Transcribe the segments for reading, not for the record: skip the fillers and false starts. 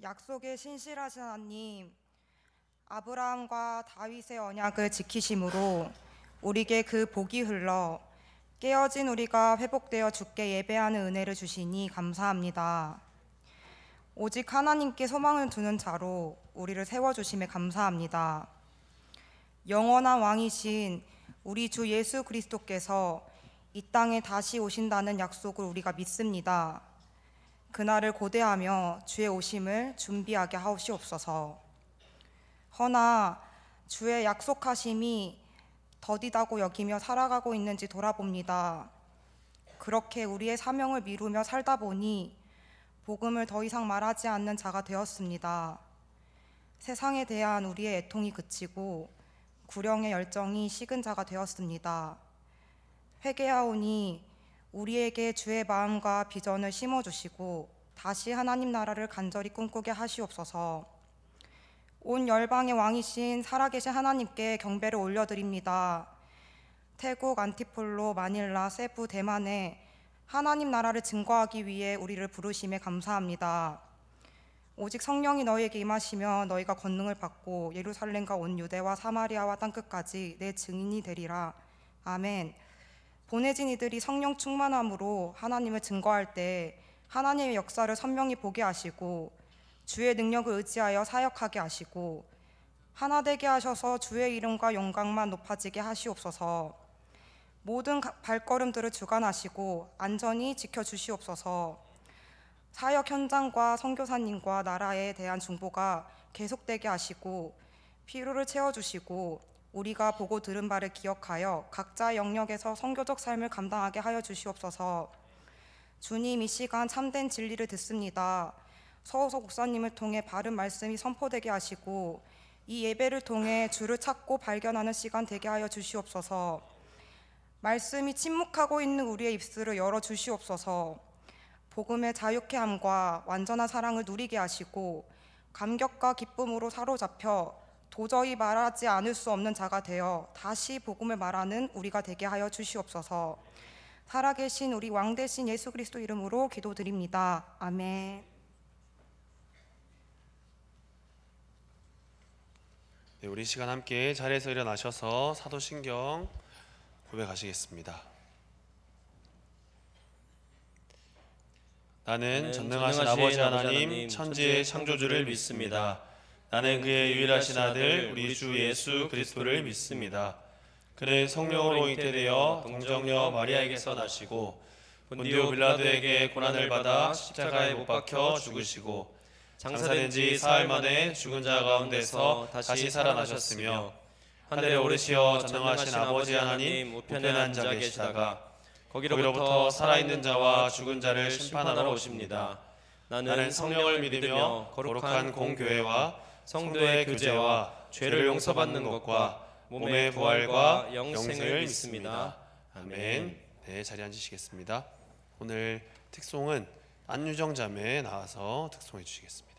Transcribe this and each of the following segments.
약속에 신실하신 하나님, 아브라함과 다윗의 언약을 지키심으로 우리에게 그 복이 흘러 깨어진 우리가 회복되어 주께 예배하는 은혜를 주시니 감사합니다. 오직 하나님께 소망을 두는 자로 우리를 세워주심에 감사합니다. 영원한 왕이신 우리 주 예수 그리스도께서 이 땅에 다시 오신다는 약속을 우리가 믿습니다. 그날을 고대하며 주의 오심을 준비하게 하옵시옵소서. 허나 주의 약속하심이 더디다고 여기며 살아가고 있는지 돌아봅니다. 그렇게 우리의 사명을 미루며 살다 보니 복음을 더 이상 말하지 않는 자가 되었습니다. 세상에 대한 우리의 애통이 그치고 구령의 열정이 식은 자가 되었습니다. 회개하오니 우리에게 주의 마음과 비전을 심어주시고 다시 하나님 나라를 간절히 꿈꾸게 하시옵소서. 온 열방의 왕이신 살아계신 하나님께 경배를 올려드립니다. 태국, 안티폴로, 마닐라, 세부, 대만에 하나님 나라를 증거하기 위해 우리를 부르심에 감사합니다. 오직 성령이 너희에게 임하시며 너희가 권능을 받고 예루살렘과 온 유대와 사마리아와 땅끝까지 내 증인이 되리라. 아멘. 보내진 이들이 성령 충만함으로 하나님을 증거할 때 하나님의 역사를 선명히 보게 하시고 주의 능력을 의지하여 사역하게 하시고 하나 되게 하셔서 주의 이름과 영광만 높아지게 하시옵소서. 모든 발걸음들을 주관하시고 안전히 지켜주시옵소서. 사역 현장과 선교사님과 나라에 대한 중보가 계속되게 하시고 피로를 채워주시고 우리가 보고 들은 바를 기억하여 각자의 영역에서 선교적 삶을 감당하게 하여 주시옵소서. 주님, 이 시간 참된 진리를 듣습니다. 서호석 목사님을 통해 바른 말씀이 선포되게 하시고 이 예배를 통해 주를 찾고 발견하는 시간 되게 하여 주시옵소서. 말씀이 침묵하고 있는 우리의 입술을 열어 주시옵소서. 복음의 자유케 함과 완전한 사랑을 누리게 하시고 감격과 기쁨으로 사로잡혀 도저히 말하지 않을 수 없는 자가 되어 다시 복음을 말하는 우리가 되게 하여 주시옵소서. 살아계신 우리 왕 대신 예수 그리스도 이름으로 기도드립니다. 아멘. 네, 우리 시간 함께 자리에서 일어나셔서 사도신경 고백하시겠습니다. 나는 전능하신 아버지 하나님 천지의 창조주를 믿습니다. 나는 그의 유일하신 아들 우리 주 예수 그리스도를 믿습니다. 그는 성령으로 잉태되어 동정녀 마리아에게서 나시고 본디오 빌라도에게 고난을 받아 십자가에 못 박혀 죽으시고 장사된 지 사흘 만에 죽은 자 가운데서 다시 살아나셨으며 하늘에 오르시어 전능하신 아버지 하나님 우편에 앉아 계시다가 거기로부터 살아있는 자와 죽은 자를 심판하러 오십니다. 나는 성령을 믿으며 거룩한 공교회와 성도의 교제와 죄를 용서받는 것과 몸의 부활과 영생을 믿습니다. 아멘. 네, 자리에 앉으시겠습니다. 오늘 특송은 안유정 자매 나와서 특송해 주시겠습니다.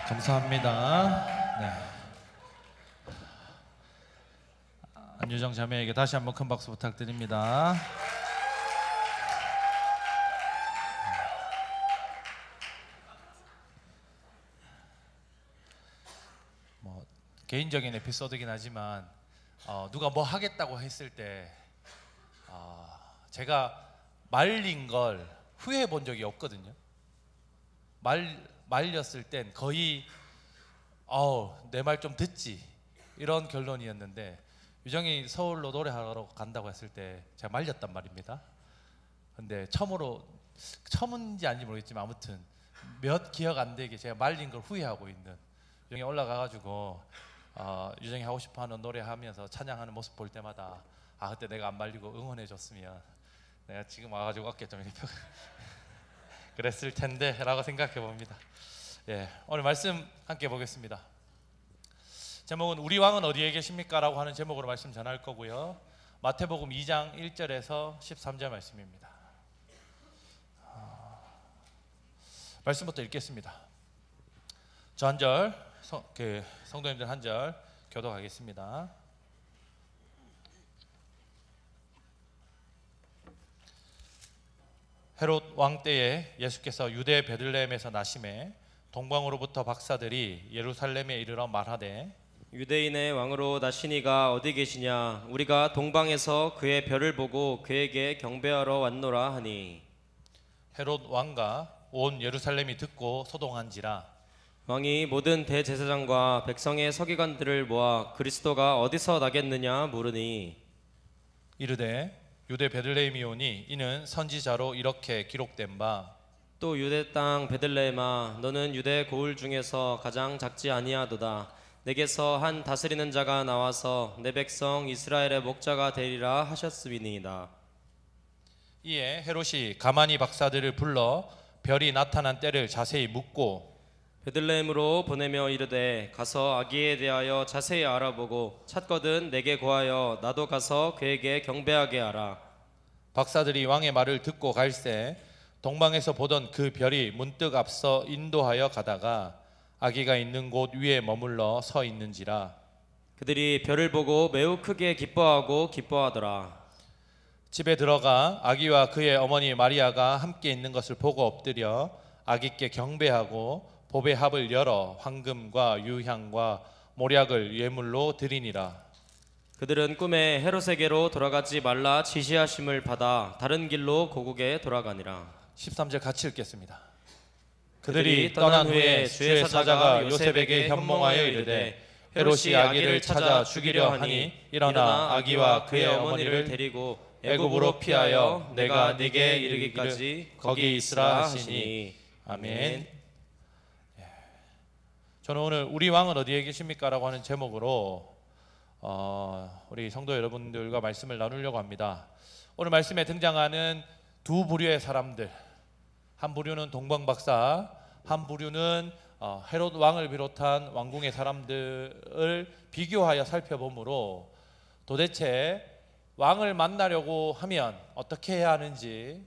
감사합니다. 네. 안유정 자매에게 다시 한번 큰 박수 부탁드립니다. 뭐 개인적인 에피소드긴 하지만 누가 뭐 하겠다고 했을 때 제가 말린 걸 후회해 본 적이 없거든요. 말렸을 땐 거의 내 말 좀 듣지 이런 결론이었는데, 유정이 서울로 노래하러 간다고 했을 때 제가 말렸단 말입니다. 근데 처음인지 아닌지 모르겠지만 아무튼 몇 기억 안 되게 제가 말린 걸 후회하고 있는, 유정이 올라가가지고 유정이 하고 싶어하는 노래 하면서 찬양하는 모습 볼 때마다 그때 내가 안 말리고 응원해 줬으면 내가 지금 와가지고 어깨 좀 이렇게 그랬을 텐데 라고 생각해 봅니다. 예, 오늘 말씀 함께 보겠습니다. 제목은 우리 왕은 어디에 계십니까? 라고 하는 제목으로 말씀 전할 거고요. 마태복음 2장 1절에서 13절 말씀입니다. 말씀부터 읽겠습니다. 저 한 절, 성도님들 한 절 교독하겠습니다. 헤롯 왕 때에 예수께서 유대 베들레헴에서 나심에 동방으로부터 박사들이 예루살렘에 이르러 말하되, 유대인의 왕으로 나시니가 어디 계시냐? 우리가 동방에서 그의 별을 보고 그에게 경배하러 왔노라 하니, 헤롯 왕과 온 예루살렘이 듣고 소동한지라. 왕이 모든 대제사장과 백성의 서기관들을 모아 그리스도가 어디서 나겠느냐 물으니, 이르되 유대 베들레헴이오니 이는 선지자로 이렇게 기록된 바, 또 유대 땅 베들레헴아 너는 유대 고을 중에서 가장 작지 아니하도다. 내게서 한 다스리는 자가 나와서 내 백성 이스라엘의 목자가 되리라 하셨음이니이다. 이에 헤롯이 가만히 박사들을 불러 별이 나타난 때를 자세히 묻고 베들레헴으로 보내며 이르되, 가서 아기에 대하여 자세히 알아보고 찾거든 내게 고하여 나도 가서 그에게 경배하게 하라. 박사들이 왕의 말을 듣고 갈새 동방에서 보던 그 별이 문득 앞서 인도하여 가다가 아기가 있는 곳 위에 머물러 서 있는지라. 그들이 별을 보고 매우 크게 기뻐하더라. 집에 들어가 아기와 그의 어머니 마리아가 함께 있는 것을 보고 엎드려 아기께 경배하고 보배 합을 열어 황금과 유향과 모략을 예물로 드리니라. 그들은 꿈에 헤롯에게로 돌아가지 말라 지시하심을 받아 다른 길로 고국에 돌아가니라. 13절 같이 읽겠습니다. 그들이 떠난 후에 주의 사자가 요셉에게 현몽하여 이르되, 헤롯이 아기를 찾아 죽이려 하니 일어나 아기와 그의 어머니를 데리고 애굽으로 피하여 내가 네게 이르기까지 거기 있으라 하시니. 아멘. 저는 오늘 우리 왕은 어디에 계십니까? 라고 하는 제목으로 우리 성도 여러분들과 말씀을 나누려고 합니다. 오늘 말씀에 등장하는 두 부류의 사람들, 한 부류는 동방박사, 한 부류는 헤롯 왕을 비롯한 왕궁의 사람들을 비교하여 살펴보므로 도대체 왕을 만나려고 하면 어떻게 해야 하는지,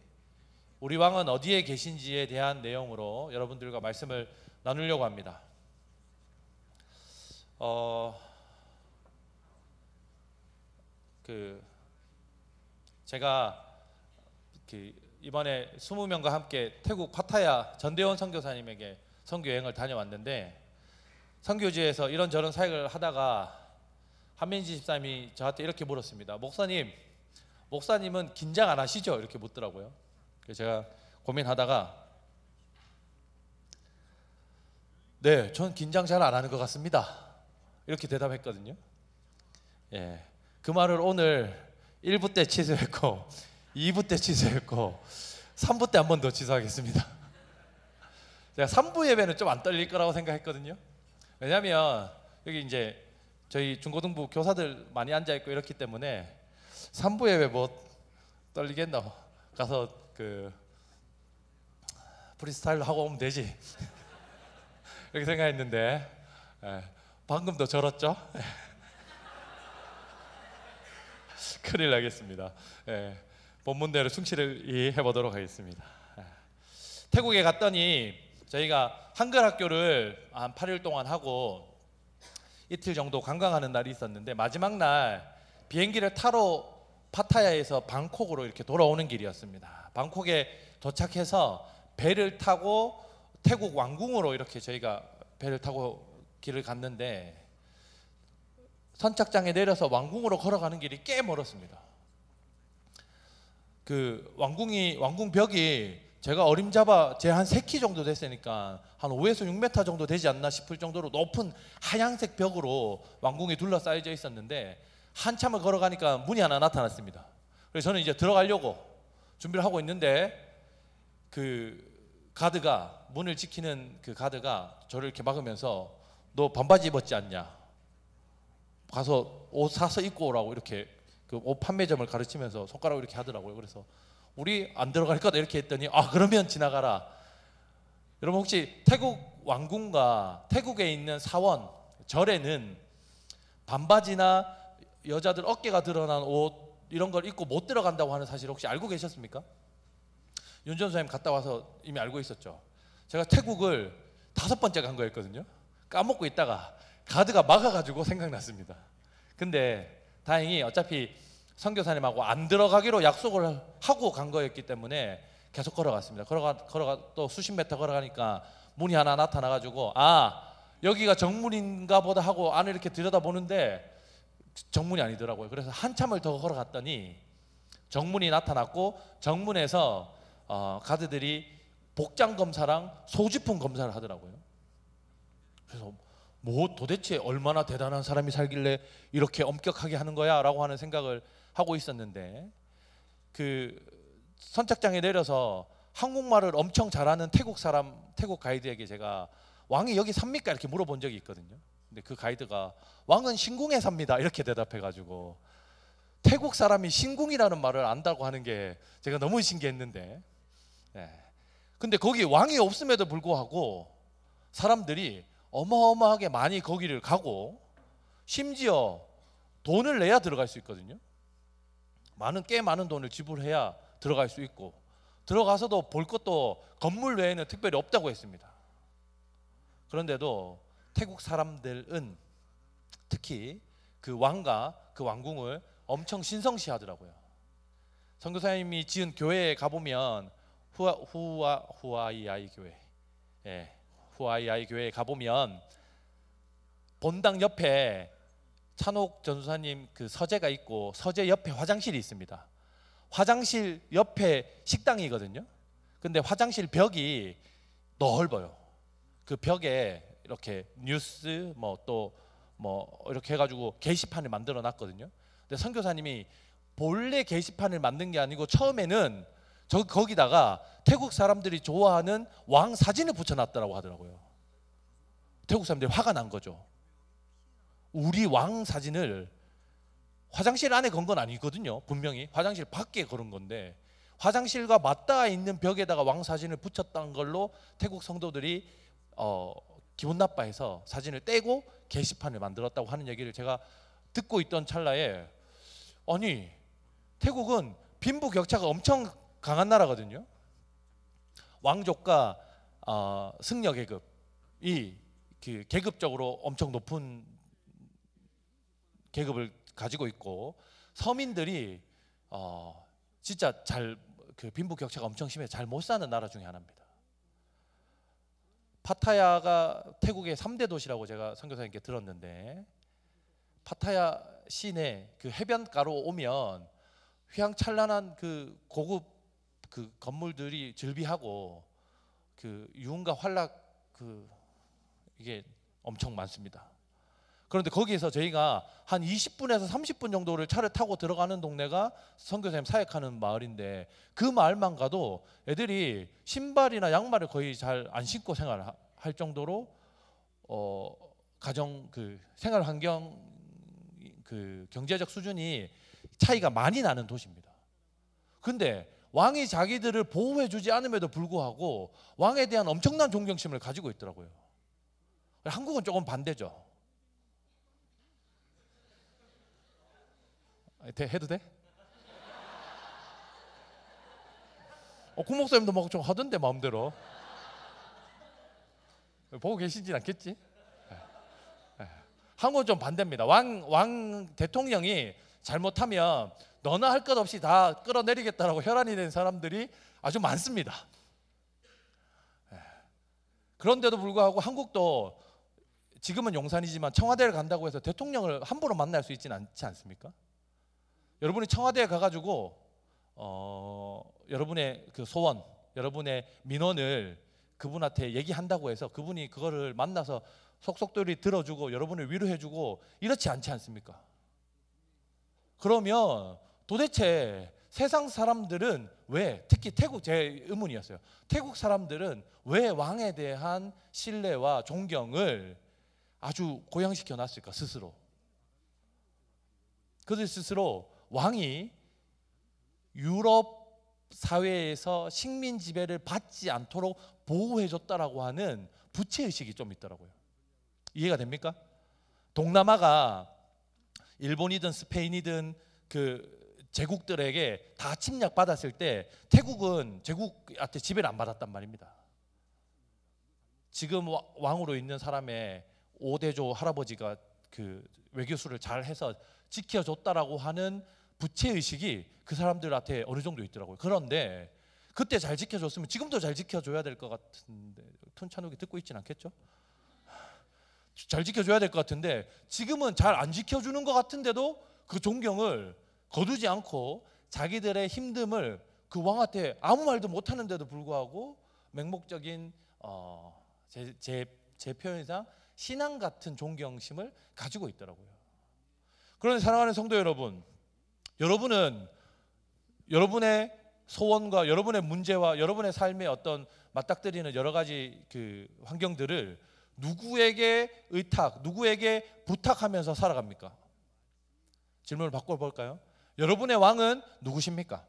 우리 왕은 어디에 계신지에 대한 내용으로 여러분들과 말씀을 나누려고 합니다. 제가 이번에 20명과 함께 태국 파타야 전대원 선교사님에게 선교 여행을 다녀왔는데, 선교지에서 이런저런 사역을 하다가 한민지 집사님이 저한테 이렇게 물었습니다. 목사님은 긴장 안 하시죠? 이렇게 묻더라고요. 그래서 제가 고민하다가 네, 전 긴장 잘 안 하는 것 같습니다. 이렇게 대답했거든요. 예, 그 말을 오늘 1부 때 취소했고 2부 때 취소했고 3부 때 한 번 더 취소하겠습니다. 제가 3부 예배는 좀 안 떨릴 거라고 생각했거든요. 왜냐하면 여기 이제 저희 중고등부 교사들 많이 앉아 있고 이렇기 때문에 3부 예배 뭐 떨리겠나, 가서 프리스타일로 하고 오면 되지 이렇게 생각했는데, 방금도 절었죠? 큰일 나겠습니다. 본문대로 충실히 해보도록 하겠습니다. 태국에 갔더니 저희가 한글 학교를 한 8일 동안 하고 이틀 정도 관광하는 날이 있었는데 마지막 날 비행기를 타러 파타야에서 방콕으로 이렇게 돌아오는 길이었습니다. 방콕에 도착해서 배를 타고 태국 왕궁으로 이렇게 저희가 배를 타고 길을 갔는데 선착장에 내려서 왕궁으로 걸어가는 길이 꽤 멀었습니다. 그 왕궁 벽이 제가 어림잡아 제 한 3키 정도 됐으니까 한 5에서 6m 정도 되지 않나 싶을 정도로 높은 하얀색 벽으로 왕궁이 둘러싸여져 있었는데 한참을 걸어가니까 문이 하나 나타났습니다. 그래서 저는 이제 들어가려고 준비를 하고 있는데 그 가드가, 문을 지키는 그 가드가 저를 이렇게 막으면서 너 반바지 입었지 않냐? 가서 옷 사서 입고 오라고 이렇게 그 옷 판매점을 가르치면서 손가락으로 이렇게 하더라고요. 그래서 우리 안 들어갈 거다 이렇게 했더니 그러면 지나가라. 여러분 혹시 태국 왕궁과 태국에 있는 사원, 절에는 반바지나 여자들 어깨가 드러난 옷 이런 걸 입고 못 들어간다고 하는 사실 혹시 알고 계셨습니까? 윤 전사님 갔다 와서 이미 알고 있었죠. 제가 태국을 5번째 간 거였거든요. 까먹고 있다가 가드가 막아가지고 생각났습니다. 근데 다행히 어차피 선교사님하고 안 들어가기로 약속을 하고 간 거였기 때문에 계속 걸어갔습니다. 걸어가 또 수십 미터 걸어가니까 문이 하나 나타나가지고 여기가 정문인가 보다 하고 안을 이렇게 들여다보는데 정문이 아니더라고요. 그래서 한참을 더 걸어갔더니 정문이 나타났고 정문에서 가드들이 복장 검사랑 소지품 검사를 하더라고요. 그래서 뭐 도대체 얼마나 대단한 사람이 살길래 이렇게 엄격하게 하는 거야 라고 하는 생각을 하고 있었는데 그 선착장에 내려서 한국말을 엄청 잘하는 태국 가이드에게 제가 왕이 여기 삽니까? 이렇게 물어본 적이 있거든요. 근데 그 가이드가 왕은 신궁에 삽니다 이렇게 대답해가지고 태국 사람이 신궁이라는 말을 안다고 하는 게 제가 너무 신기했는데 근데 거기 왕이 없음에도 불구하고 사람들이 어마어마하게 많이 거기를 가고 심지어 돈을 내야 들어갈 수 있거든요. 꽤 많은 돈을 지불해야 들어갈 수 있고 들어가서도 볼 것도 건물 외에는 특별히 없다고 했습니다. 그런데도 태국 사람들은 특히 그 왕과 그 왕궁을 엄청 신성시하더라고요. 선교사님이 지은 교회에 가보면 후아이아이 교회, 후아이아이 교회에 가보면 본당 옆에 찬옥 전수사님 그 서재가 있고 서재 옆에 화장실이 있습니다. 화장실 옆에 식당이거든요. 근데 화장실 벽이 넓어요. 그 벽에 이렇게 뉴스 이렇게 해가지고 게시판을 만들어 놨거든요. 근데 선교사님이 본래 게시판을 만든 게 아니고 처음에는 거기다가 태국 사람들이 좋아하는 왕 사진을 붙여놨다고 하더라고요. 태국 사람들이 화가 난 거죠. 우리 왕 사진을 화장실 안에 건 건 아니거든요. 분명히 화장실 밖에 걸은 건데 화장실과 맞닿아 있는 벽에다가 왕 사진을 붙였던 걸로 태국 성도들이 기분 나빠해서 사진을 떼고 게시판을 만들었다고 하는 얘기를 제가 듣고 있던 찰나에 아니 태국은 빈부격차가 엄청 강한 나라거든요. 왕족과 승려 계급이 그 계급적으로 엄청 높은 계급을 가지고 있고 서민들이 진짜 그 빈부격차가 엄청 심해 잘 못 사는 나라 중에 하나입니다. 파타야가 태국의 3대 도시라고 제가 선교사님께 들었는데 파타야 시내 그 해변가로 오면 휘황찬란한 그 고급 그 건물들이 즐비하고 그 유흥가 환락 이게 엄청 많습니다. 그런데 거기에서 저희가 한 20분에서 30분 정도를 차를 타고 들어가는 동네가 선교사님 사역하는 마을인데 그 마을만 가도 애들이 신발이나 양말을 거의 잘 안 신고 생활할 정도로 가정 그 생활 환경 그 경제적 수준이 차이가 많이 나는 도시입니다. 근데 왕이 자기들을 보호해주지 않음에도 불구하고 왕에 대한 엄청난 존경심을 가지고 있더라고요. 한국은 조금 반대죠. 해도 돼? 구 목사님도 막 좀 하던데 마음대로. 보고 계시진 않겠지? 한국은 좀 반대입니다. 왕 대통령이 잘못하면 너나 할 것 없이 다 끌어내리겠다라고 혈안이 된 사람들이 아주 많습니다. 그런데도 불구하고 한국도 지금은 용산이지만 청와대를 간다고 해서 대통령을 함부로 만날 수 있지는 않지 않습니까? 여러분이 청와대에 가가지고 여러분의 그 소원, 여러분의 민원을 그분한테 얘기한다고 해서 그분이 그거를 만나서 속속들이 들어주고 여러분을 위로해주고 이렇지 않지 않습니까? 그러면 도대체 세상 사람들은 왜, 특히 태국, 제 의문이었어요. 태국 사람들은 왜 왕에 대한 신뢰와 존경을 아주 고양시켜 놨을까 스스로? 그들 스스로 왕이 유럽 사회에서 식민 지배를 받지 않도록 보호해줬다라고 하는 부채의식이 좀 있더라고요. 이해가 됩니까? 동남아가 일본이든 스페인이든 그 제국들에게 다 침략받았을 때 태국은 제국한테 지배를 안 받았단 말입니다. 지금 왕으로 있는 사람의 오대조 할아버지가 그 외교수를 잘 해서 지켜줬다라고 하는 부채의식이 그 사람들한테 어느 정도 있더라고요. 그런데 그때 잘 지켜줬으면 지금도 잘 지켜줘야 될 것 같은데, 톤찬욱이 듣고 있진 않겠죠? 잘 지켜줘야 될 것 같은데 지금은 잘 안 지켜주는 것 같은데도 그 존경을 거두지 않고 자기들의 힘듦을 그 왕한테 아무 말도 못하는데도 불구하고 맹목적인 제 표현상 신앙 같은 존경심을 가지고 있더라고요. 그런데 사랑하는 성도 여러분, 여러분은 여러분의 소원과 여러분의 문제와 여러분의 삶의 어떤 맞닥뜨리는 여러 가지 그 환경들을 누구에게 의탁, 누구에게 부탁하면서 살아갑니까? 질문을 바꿔볼까요? 여러분의 왕은 누구십니까?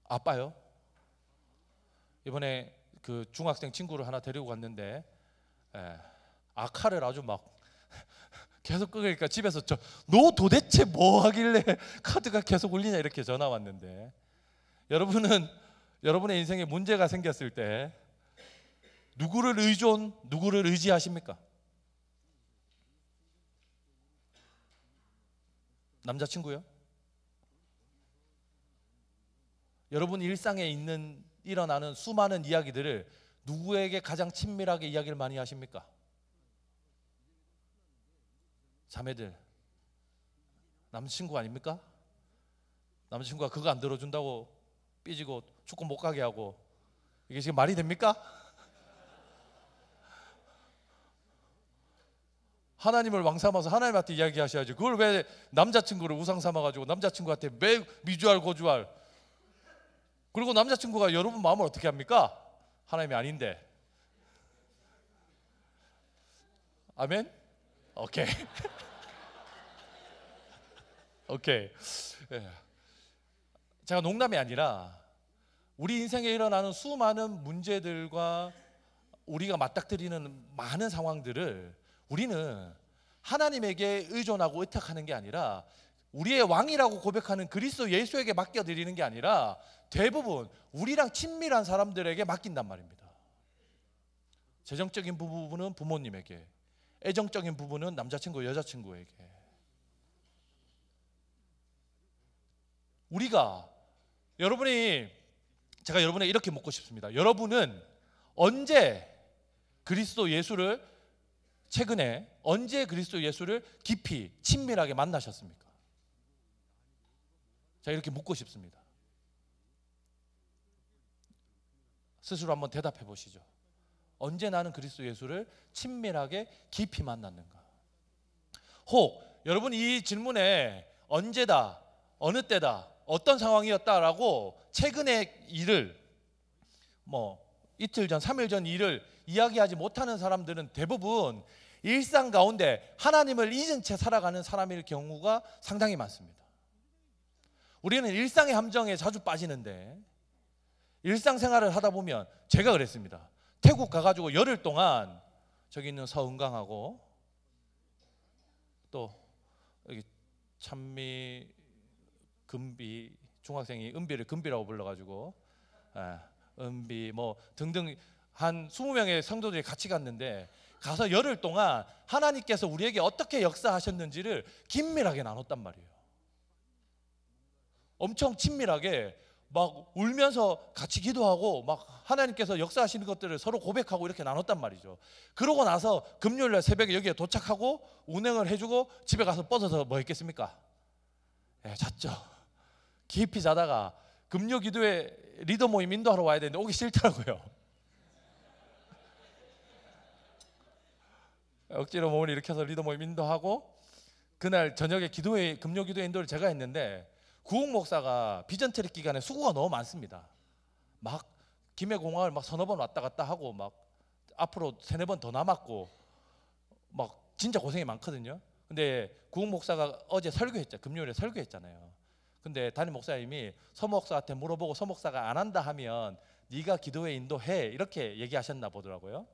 아빠요? 이번에 그 중학생 친구를 하나 데리고 갔는데 아카를 아주 막 계속 끄니까 집에서 너 도대체 뭐 하길래 카드가 계속 울리냐 이렇게 전화 왔는데, 여러분은 여러분의 인생에 문제가 생겼을 때 누구를 누구를 의지하십니까? 남자친구요? 여러분 일상에 일어나는 수많은 이야기들을 누구에게 가장 친밀하게 이야기를 많이 하십니까? 자매들, 남자친구 아닙니까? 남자친구가 그거 안 들어준다고 삐지고 축구 못 가게 하고, 이게 지금 말이 됩니까? 하나님을 왕 삼아서 하나님한테 이야기하셔야지. 그걸 왜 남자친구를 우상 삼아가지고 남자친구한테 매 미주알 고주알, 그리고 남자친구가 여러분 마음을 어떻게 합니까? 하나님이 아닌데. 아멘? 오케이. 오케이. 제가 농담이 아니라 우리 인생에 일어나는 수많은 문제들과 우리가 맞닥뜨리는 많은 상황들을 우리는 하나님에게 의존하고 의탁하는 게 아니라 우리의 왕이라고 고백하는 그리스도 예수에게 맡겨드리는 게 아니라 대부분 우리랑 친밀한 사람들에게 맡긴단 말입니다. 재정적인 부분은 부모님에게, 애정적인 부분은 남자친구, 여자친구에게. 제가 여러분에게 이렇게 묻고 싶습니다. 여러분은 최근에 언제 그리스도 예수를 깊이 친밀하게 만나셨습니까? 자, 이렇게 묻고 싶습니다. 스스로 한번 대답해 보시죠. 언제 나는 그리스도 예수를 친밀하게 깊이 만났는가? 혹 여러분 이 질문에 언제다, 어느 때다, 어떤 상황이었다라고 최근의 일을 이틀 전, 3일 전 일을 이야기하지 못하는 사람들은 대부분 일상 가운데 하나님을 잊은 채 살아가는 사람일 경우가 상당히 많습니다. 우리는 일상의 함정에 자주 빠지는데, 일상생활을 하다 보면 제가 그랬습니다. 태국 가가지고 열흘 동안 저기 있는 서은강하고 또 여기 찬미 금비, 중학생이 은비를 금비라고 불러가지고 은비 등등 한 20명의 성도들이 같이 갔는데 가서 열흘 동안 하나님께서 우리에게 어떻게 역사하셨는지를 긴밀하게 나눴단 말이에요. 엄청 친밀하게 막 울면서 같이 기도하고 막 하나님께서 역사하시는 것들을 서로 고백하고 이렇게 나눴단 말이죠. 그러고 나서 금요일날 새벽에 여기에 도착하고 운행을 해주고 집에 가서 뻗어서 뭐 했겠습니까? 잤죠. 깊이 자다가 금요 기도회 리더 모임 인도하러 와야 되는데 오기 싫더라고요. 억지로 몸을 일으켜서 리더 모임 인도하고 그날 저녁에 금요 기도회 인도를 제가 했는데 구홍 목사가 비전 트랙 기간에 수고가 너무 많습니다. 막 김해공항을 막 서너 번 왔다 갔다 하고 막 앞으로 세네 번 더 남았고 막 진짜 고생이 많거든요. 근데 구홍 목사가 어제 설교했죠. 금요일에 설교했잖아요. 근데 담임 목사님이 서 목사한테 물어보고 서 목사가 안 한다 하면 네가 기도회 인도해 이렇게 얘기하셨나 보더라고요.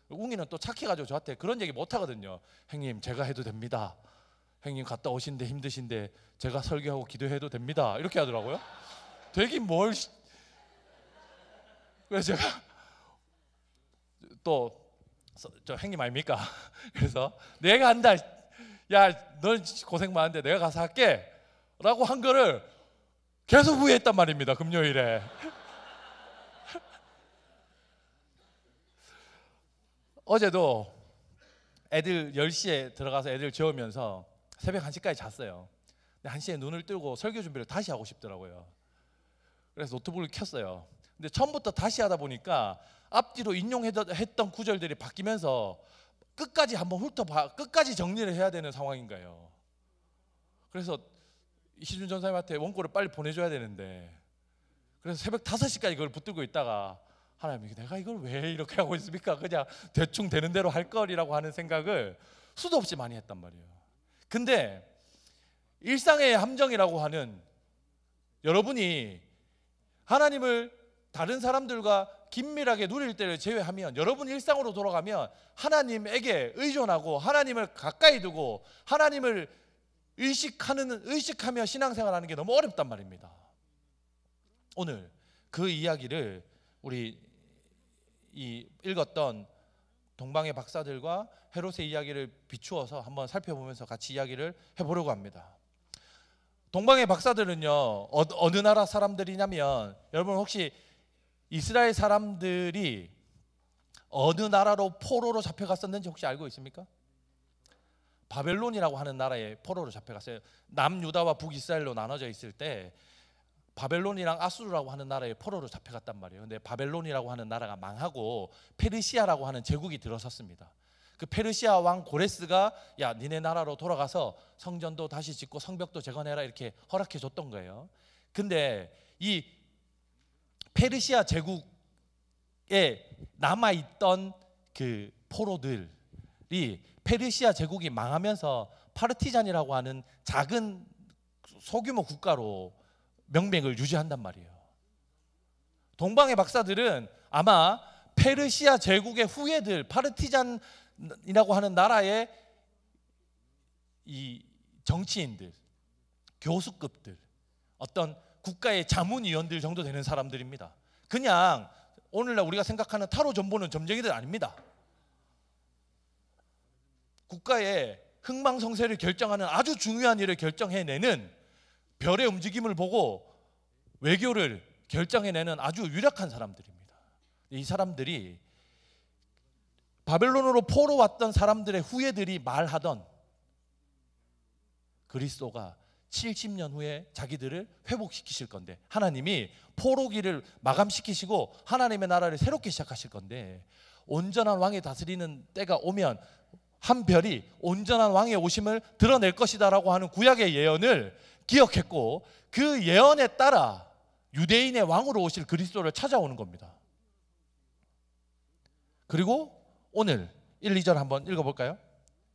웅이는 또 착해가지고 저한테 그런 얘기 못 하거든요. 형님 제가 해도 됩니다. 형님 갔다 오신데 힘드신데 제가 설교하고 기도해도 됩니다. 이렇게 하더라고요. 되긴 뭘. 그래서 제가 또 저 형님 아닙니까? 그래서 내가 한다. 야, 넌 고생 많은데 내가 가서 할게. 라고 한 거를 계속 후회했단 말입니다. 금요일에. 어제도 애들 10시에 들어가서 애들 재우면서 새벽 1시까지 잤어요. 근데 1시에 눈을 뜨고 설교 준비를 다시 하고 싶더라고요. 그래서 노트북을 켰어요. 근데 처음부터 다시 하다 보니까 앞뒤로 인용했던 구절들이 바뀌면서 끝까지 한번 끝까지 정리를 해야 되는 상황인 거예요. 그래서 이시준 전사님한테 원고를 빨리 보내줘야 되는데 그래서 새벽 5시까지 그걸 붙들고 있다가 하나님 내가 이걸 왜 이렇게 하고 있습니까? 그냥 대충 되는 대로 할 거리라고 하는 생각을 수도 없이 많이 했단 말이에요. 근데 일상의 함정이라고 하는 여러분이 하나님을 다른 사람들과 긴밀하게 누릴 때를 제외하면 여러분 일상으로 돌아가면 하나님에게 의존하고 하나님을 가까이 두고 하나님을 의식하며 신앙생활하는 게 너무 어렵단 말입니다. 오늘 그 이야기를 우리 읽었던 동방의 박사들과 헤롯의 이야기를 비추어서 한번 살펴보면서 같이 이야기를 해보려고 합니다. 동방의 박사들은요 어느 나라 사람들이냐면 여러분 혹시 이스라엘 사람들이 어느 나라로 포로로 잡혀갔었는지 혹시 알고 있습니까? 바벨론이라고 하는 나라에 포로로 잡혀갔어요. 남유다와 북이스라엘로 나눠져 있을 때 바벨론이랑 아수르라고 하는 나라에 포로로 잡혀갔단 말이에요. 근데 바벨론이라고 하는 나라가 망하고 페르시아라고 하는 제국이 들어섰습니다. 그 페르시아 왕 고레스가 야 니네 나라로 돌아가서 성전도 다시 짓고 성벽도 재건해라 이렇게 허락해 줬던 거예요. 근데 이 페르시아 제국에 남아있던 그 포로들이 페르시아 제국이 망하면서 파르티잔이라고 하는 작은 소규모 국가로 명맥을 유지한단 말이에요. 동방의 박사들은 아마 페르시아 제국의 후예들 파르티잔이라고 하는 나라의 이 정치인들, 교수급들, 어떤 국가의 자문위원들 정도 되는 사람들입니다. 그냥 오늘날 우리가 생각하는 타로 점보는 점쟁이들 아닙니다. 국가의 흥망성쇠를 결정하는 아주 중요한 일을 결정해내는 별의 움직임을 보고 외교를 결정해내는 아주 유력한 사람들입니다. 이 사람들이 바벨론으로 포로 왔던 사람들의 후예들이 말하던 그리스도가 70년 후에 자기들을 회복시키실 건데 하나님이 포로기를 마감시키시고 하나님의 나라를 새롭게 시작하실 건데 온전한 왕이 다스리는 때가 오면 한 별이 온전한 왕의 오심을 드러낼 것이다 라고 하는 구약의 예언을 기억했고 그 예언에 따라 유대인의 왕으로 오실 그리스도를 찾아오는 겁니다. 그리고 오늘 1, 2절 한번 읽어볼까요?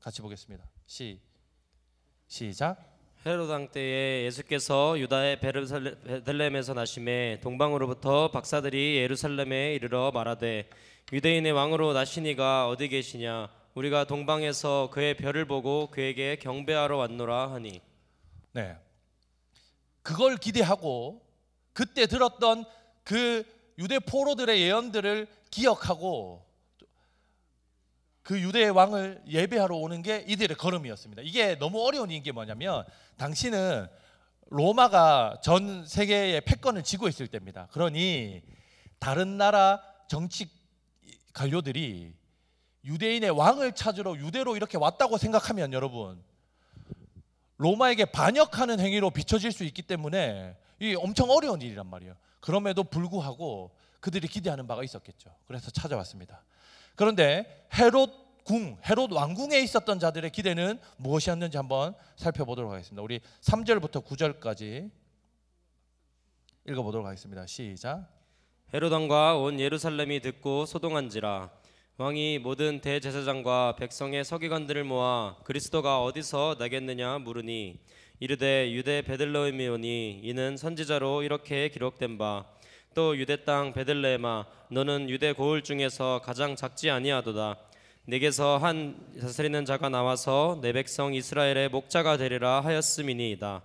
같이 보겠습니다. 시작. 헤롯 왕 때에 예수께서 유다의 베들레헴에서 나심에 동방으로부터 박사들이 예루살렘에 이르러 말하되 유대인의 왕으로 나시니가 어디 계시냐 우리가 동방에서 그의 별을 보고 그에게 경배하러 왔노라 하니. 네, 그걸 기대하고 그때 들었던 그 유대 포로들의 예언들을 기억하고 그 유대의 왕을 예배하러 오는 게 이들의 걸음이었습니다. 이게 너무 어려운 게 뭐냐면 당시는 로마가 전 세계의 패권을 쥐고 있을 때입니다. 그러니 다른 나라 정치 관료들이 유대인의 왕을 찾으러 유대로 이렇게 왔다고 생각하면 여러분 로마에게 반역하는 행위로 비춰질 수 있기 때문에 이게 엄청 어려운 일이란 말이에요. 그럼에도 불구하고 그들이 기대하는 바가 있었겠죠. 그래서 찾아왔습니다. 그런데 헤롯 왕궁에 있었던 자들의 기대는 무엇이었는지 한번 살펴보도록 하겠습니다. 우리 3절부터 9절까지 읽어보도록 하겠습니다. 시작. 헤롯 왕과 온 예루살렘이 듣고 소동한지라. 왕이 모든 대제사장과 백성의 서기관들을 모아 그리스도가 어디서 나겠느냐 물으니 이르되 유대 베들레헴이 오니 이는 선지자로 이렇게 기록된 바 또 유대 땅 베들레헴아 너는 유대 고을 중에서 가장 작지 아니하도다. 내게서 한 다스리는 자가 나와서 내 백성 이스라엘의 목자가 되리라 하였음이니이다.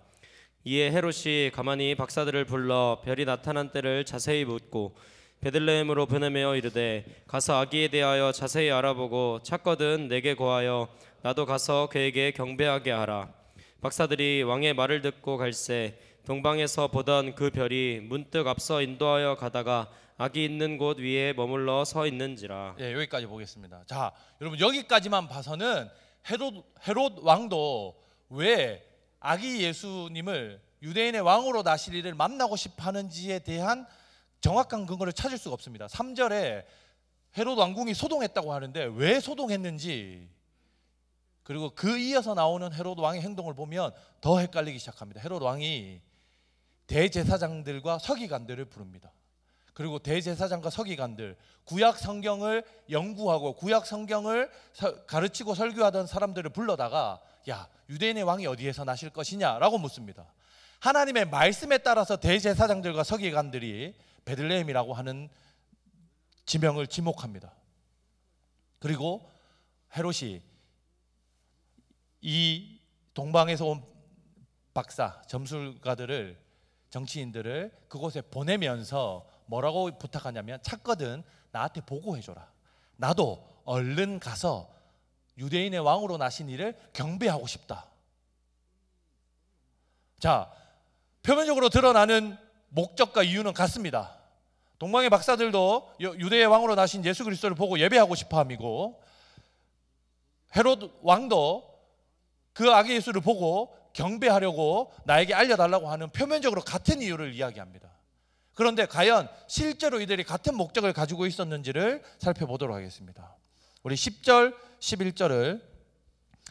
이에 헤롯이 가만히 박사들을 불러 별이 나타난 때를 자세히 묻고 베들레헴으로 보내며 이르되 가서 아기에 대하여 자세히 알아보고 찾거든 내게 고하여 나도 가서 그에게 경배하게 하라. 박사들이 왕의 말을 듣고 갈새 동방에서 보던 그 별이 문득 앞서 인도하여 가다가 아기 있는 곳 위에 머물러 서 있는지라. 예, 여기까지 보겠습니다. 자, 여러분 여기까지만 봐서는 헤롯 왕도 왜 아기 예수님을 유대인의 왕으로 나실 이를 만나고 싶어 하는지에 대한 정확한 근거를 찾을 수가 없습니다. 3절에 헤롯 왕궁이 소동했다고 하는데 왜 소동했는지 그리고 그 이어서 나오는 헤롯 왕의 행동을 보면 더 헷갈리기 시작합니다. 헤롯 왕이 대제사장들과 서기관들을 부릅니다. 그리고 대제사장과 서기관들, 구약 성경을 연구하고 구약 성경을 가르치고 설교하던 사람들을 불러다가 야, 유대인의 왕이 어디에서 나실 것이냐라고 묻습니다. 하나님의 말씀에 따라서 대제사장들과 서기관들이 베들레헴이라고 하는 지명을 지목합니다. 그리고 헤롯이 이 동방에서 온 박사, 점술가들을 정치인들을 그곳에 보내면서 뭐라고 부탁하냐면 찾거든 나한테 보고해줘라. 나도 얼른 가서 유대인의 왕으로 나신 이를 경배하고 싶다. 자, 표면적으로 드러나는 목적과 이유는 같습니다. 동방의 박사들도 유대의 왕으로 나신 예수 그리스도를 보고 예배하고 싶어함이고 헤롯 왕도 그 아기 예수를 보고 경배하려고 나에게 알려달라고 하는 표면적으로 같은 이유를 이야기합니다. 그런데 과연 실제로 이들이 같은 목적을 가지고 있었는지를 살펴보도록 하겠습니다. 우리 10절, 11절을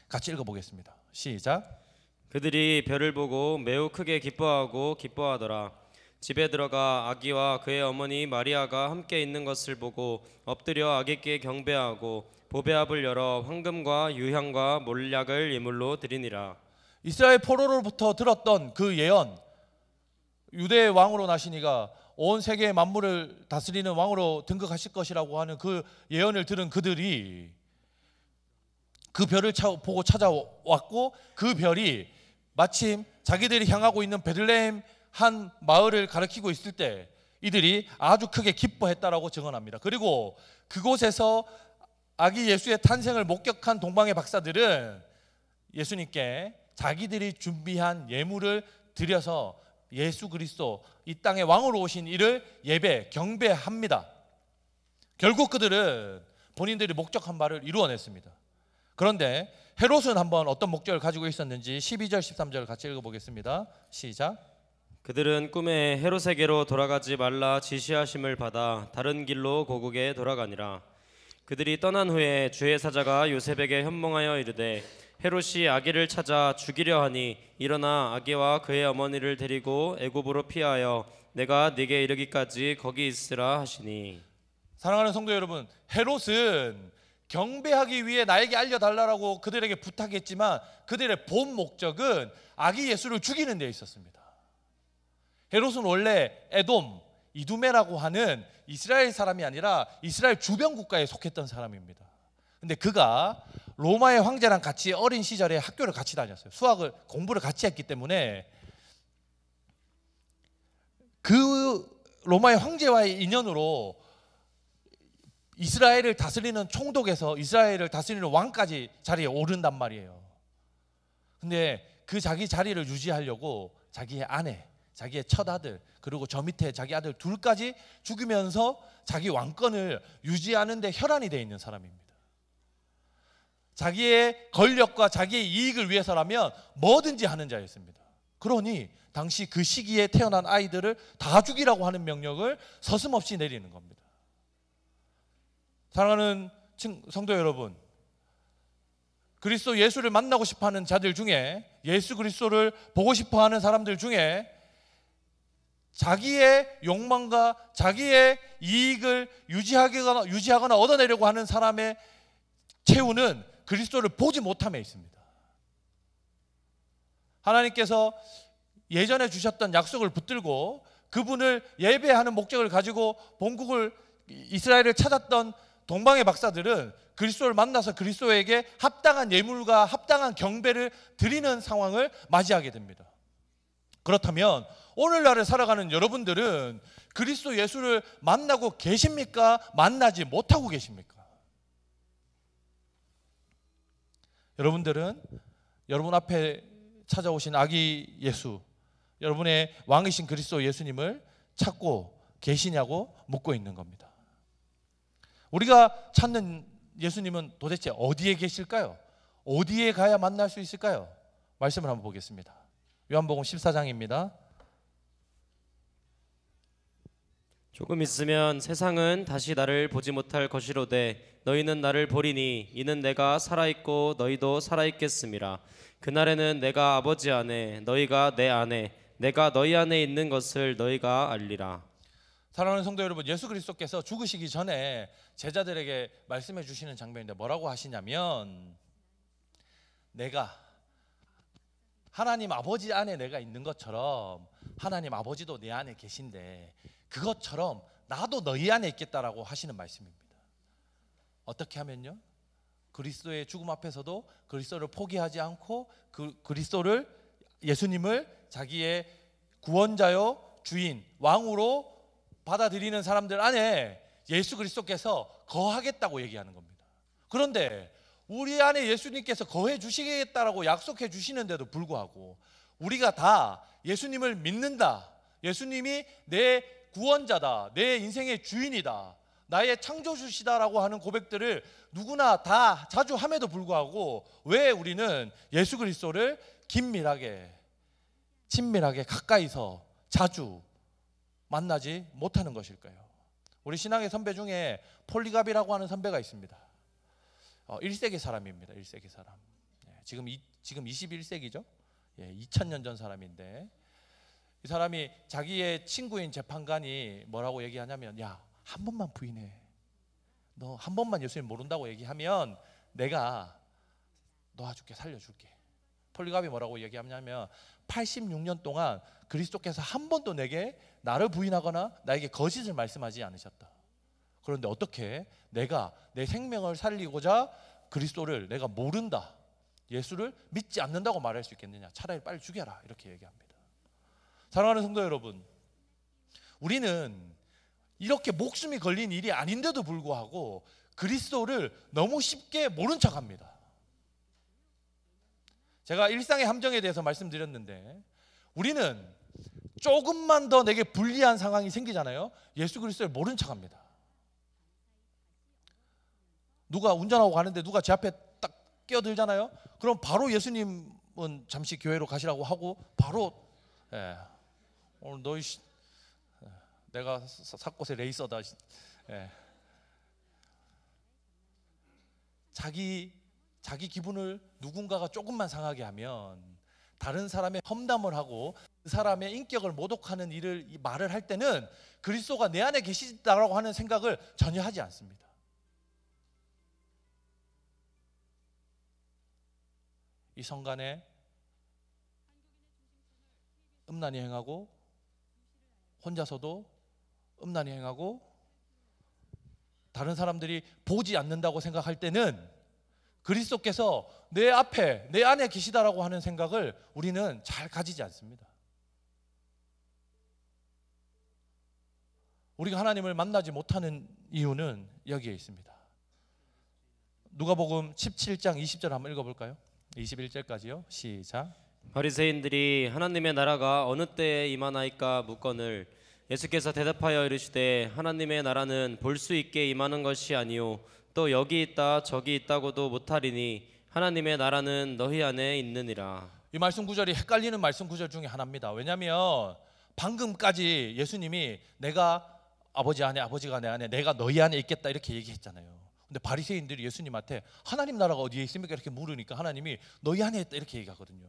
같이 읽어보겠습니다. 시작. 그들이 별을 보고 매우 크게 기뻐하더라. 집에 들어가 아기와 그의 어머니 마리아가 함께 있는 것을 보고 엎드려 아기께 경배하고 보배압을 열어 황금과 유향과 몰약을 예물로 드리니라. 이스라엘 포로로부터 들었던 그 예언, 유대의 왕으로 나신 이가 온 세계의 만물을 다스리는 왕으로 등극하실 것이라고 하는 그 예언을 들은 그들이 그 별을 보고 찾아왔고 그 별이 마침 자기들이 향하고 있는 베들레헴 한 마을을 가리키고 있을 때 이들이 아주 크게 기뻐했다라고 증언합니다. 그리고 그곳에서 아기 예수의 탄생을 목격한 동방의 박사들은 예수님께 자기들이 준비한 예물을 드려서 예수 그리스도 이 땅의 왕으로 오신 이를 예배, 경배합니다. 결국 그들은 본인들이 목적한 바를 이루어냈습니다. 그런데 헤롯은 한번 어떤 목적을 가지고 있었는지 12절, 13절 같이 읽어보겠습니다. 시작. 그들은 꿈에 헤롯에게로 돌아가지 말라 지시하심을 받아 다른 길로 고국에 돌아가니라. 그들이 떠난 후에 주의 사자가 요셉에게 현몽하여 이르되 헤롯이 아기를 찾아 죽이려 하니 일어나 아기와 그의 어머니를 데리고 애굽으로 피하여 내가 네게 이르기까지 거기 있으라 하시니. 사랑하는 성도 여러분, 헤롯은 경배하기 위해 나에게 알려달라고 그들에게 부탁했지만 그들의 본 목적은 아기 예수를 죽이는 데 있었습니다. 헤롯은 원래 에돔, 이두메라고 하는 이스라엘 사람이 아니라 이스라엘 주변 국가에 속했던 사람입니다. 근데 그가 로마의 황제랑 같이 어린 시절에 학교를 같이 다녔어요. 공부를 같이 했기 때문에 그 로마의 황제와의 인연으로 이스라엘을 다스리는 총독에서 이스라엘을 다스리는 왕까지 자리에 오른단 말이에요. 근데 그 자기 자리를 유지하려고 자기의 아내, 자기의 첫 아들, 그리고 저 밑에 자기 아들 둘까지 죽이면서 자기 왕권을 유지하는 데 혈안이 되어 있는 사람입니다. 자기의 권력과 자기의 이익을 위해서라면 뭐든지 하는 자였습니다. 그러니 당시 그 시기에 태어난 아이들을 다 죽이라고 하는 명령을 서슴없이 내리는 겁니다. 사랑하는 성도 여러분, 그리스도 예수를 만나고 싶어하는 자들 중에, 예수 그리스도를 보고 싶어하는 사람들 중에 자기의 욕망과 자기의 이익을 유지하거나 얻어내려고 하는 사람의 최후는 그리스도를 보지 못함에 있습니다. 하나님께서 예전에 주셨던 약속을 붙들고 그분을 예배하는 목적을 가지고 본국을 이스라엘을 찾았던 동방의 박사들은 그리스도를 만나서 그리스도에게 합당한 예물과 합당한 경배를 드리는 상황을 맞이하게 됩니다. 그렇다면 오늘날을 살아가는 여러분들은 그리스도 예수를 만나고 계십니까? 만나지 못하고 계십니까? 여러분들은 여러분 앞에 찾아오신 아기 예수, 여러분의 왕이신 그리스도 예수님을 찾고 계시냐고 묻고 있는 겁니다. 우리가 찾는 예수님은 도대체 어디에 계실까요? 어디에 가야 만날 수 있을까요? 말씀을 한번 보겠습니다. 요한복음 14장입니다. 조금 있으면 세상은 다시 나를 보지 못할 것이로되 너희는 나를 보리니 이는 내가 살아있고 너희도 살아있겠음이라. 그날에는 내가 아버지 안에 너희가 내 안에 내가 너희 안에 있는 것을 너희가 알리라. 사랑하는 성도 여러분, 예수 그리스도께서 죽으시기 전에 제자들에게 말씀해 주시는 장면인데 뭐라고 하시냐면, 내가 하나님 아버지 안에 내가 있는 것처럼 하나님 아버지도 내 안에 계신데 그것처럼 나도 너희 안에 있겠다라고 하시는 말씀입니다. 어떻게 하면요? 그리스도의 죽음 앞에서도 그리스도를 포기하지 않고 그리스도를, 예수님을 자기의 구원자요 주인 왕으로 받아들이는 사람들 안에 예수 그리스도께서 거하겠다고 얘기하는 겁니다. 그런데 우리 안에 예수님께서 거해 주시겠다라고 약속해 주시는데도 불구하고 우리가 다 예수님을 믿는다, 예수님이 내 구원자다, 내 인생의 주인이다, 나의 창조주시다라고 하는 고백들을 누구나 다 자주 함에도 불구하고 왜 우리는 예수 그리스도를 긴밀하게, 친밀하게, 가까이서 자주 만나지 못하는 것일까요? 우리 신앙의 선배 중에 폴리갑이라고 하는 선배가 있습니다. 1세기 사람입니다. 1세기 사람. 지금 21세기죠. 2000년 전 사람인데, 이 사람이 자기의 친구인 재판관이 뭐라고 얘기하냐면, 야, 한 번만 부인해. 너 한 번만 예수님 모른다고 얘기하면 내가 놓아줄게, 살려줄게. 폴리갑이 뭐라고 얘기하냐면 86년 동안 그리스도께서 한 번도 내게 나를 부인하거나 나에게 거짓을 말씀하지 않으셨다. 그런데 어떻게 내가 내 생명을 살리고자 그리스도를 내가 모른다, 예수를 믿지 않는다고 말할 수 있겠느냐? 차라리 빨리 죽여라, 이렇게 얘기합니다. 사랑하는 성도 여러분, 우리는 이렇게 목숨이 걸린 일이 아닌데도 불구하고 그리스도를 너무 쉽게 모른 척합니다. 제가 일상의 함정에 대해서 말씀드렸는데, 우리는 조금만 더 내게 불리한 상황이 생기잖아요. 예수 그리스도를 모른 척합니다. 누가 운전하고 가는데 누가 제 앞에 딱 끼어들잖아요. 그럼 바로 예수님은 잠시 교회로 가시라고 하고 바로 오늘 너희 내가 삭곳의 레이서다. 자기 기분을 누군가가 조금만 상하게 하면 다른 사람의 험담을 하고 그 사람의 인격을 모독하는 말을 할 때는 그리스도가 내 안에 계시다라고 하는 생각을 전혀 하지 않습니다. 이 성간에 음란이 행하고 혼자서도 음란이 행하고 다른 사람들이 보지 않는다고 생각할 때는 그리스도께서 내 앞에, 내 안에 계시다라고 하는 생각을 우리는 잘 가지지 않습니다. 우리가 하나님을 만나지 못하는 이유는 여기에 있습니다. 누가복음 17장 20절 한번 읽어볼까요? 21절까지요. 시작. 바리새인들이 하나님의 나라가 어느 때에 임하나이까 묻거늘 예수께서 대답하여 이르시되 하나님의 나라는 볼 수 있게 임하는 것이 아니요 또 여기 있다 저기 있다고도 못하리니 하나님의 나라는 너희 안에 있느니라. 이 말씀 구절이 헷갈리는 말씀 구절 중에 하나입니다. 왜냐하면 방금까지 예수님이 내가 아버지 안에 아버지가 내 안에 내가 너희 안에 있겠다 이렇게 얘기했잖아요. 근데 바리새인들이 예수님한테 하나님 나라가 어디에 있습니까? 이렇게 물으니까 하나님이 너희 안에 있다 이렇게 얘기하거든요.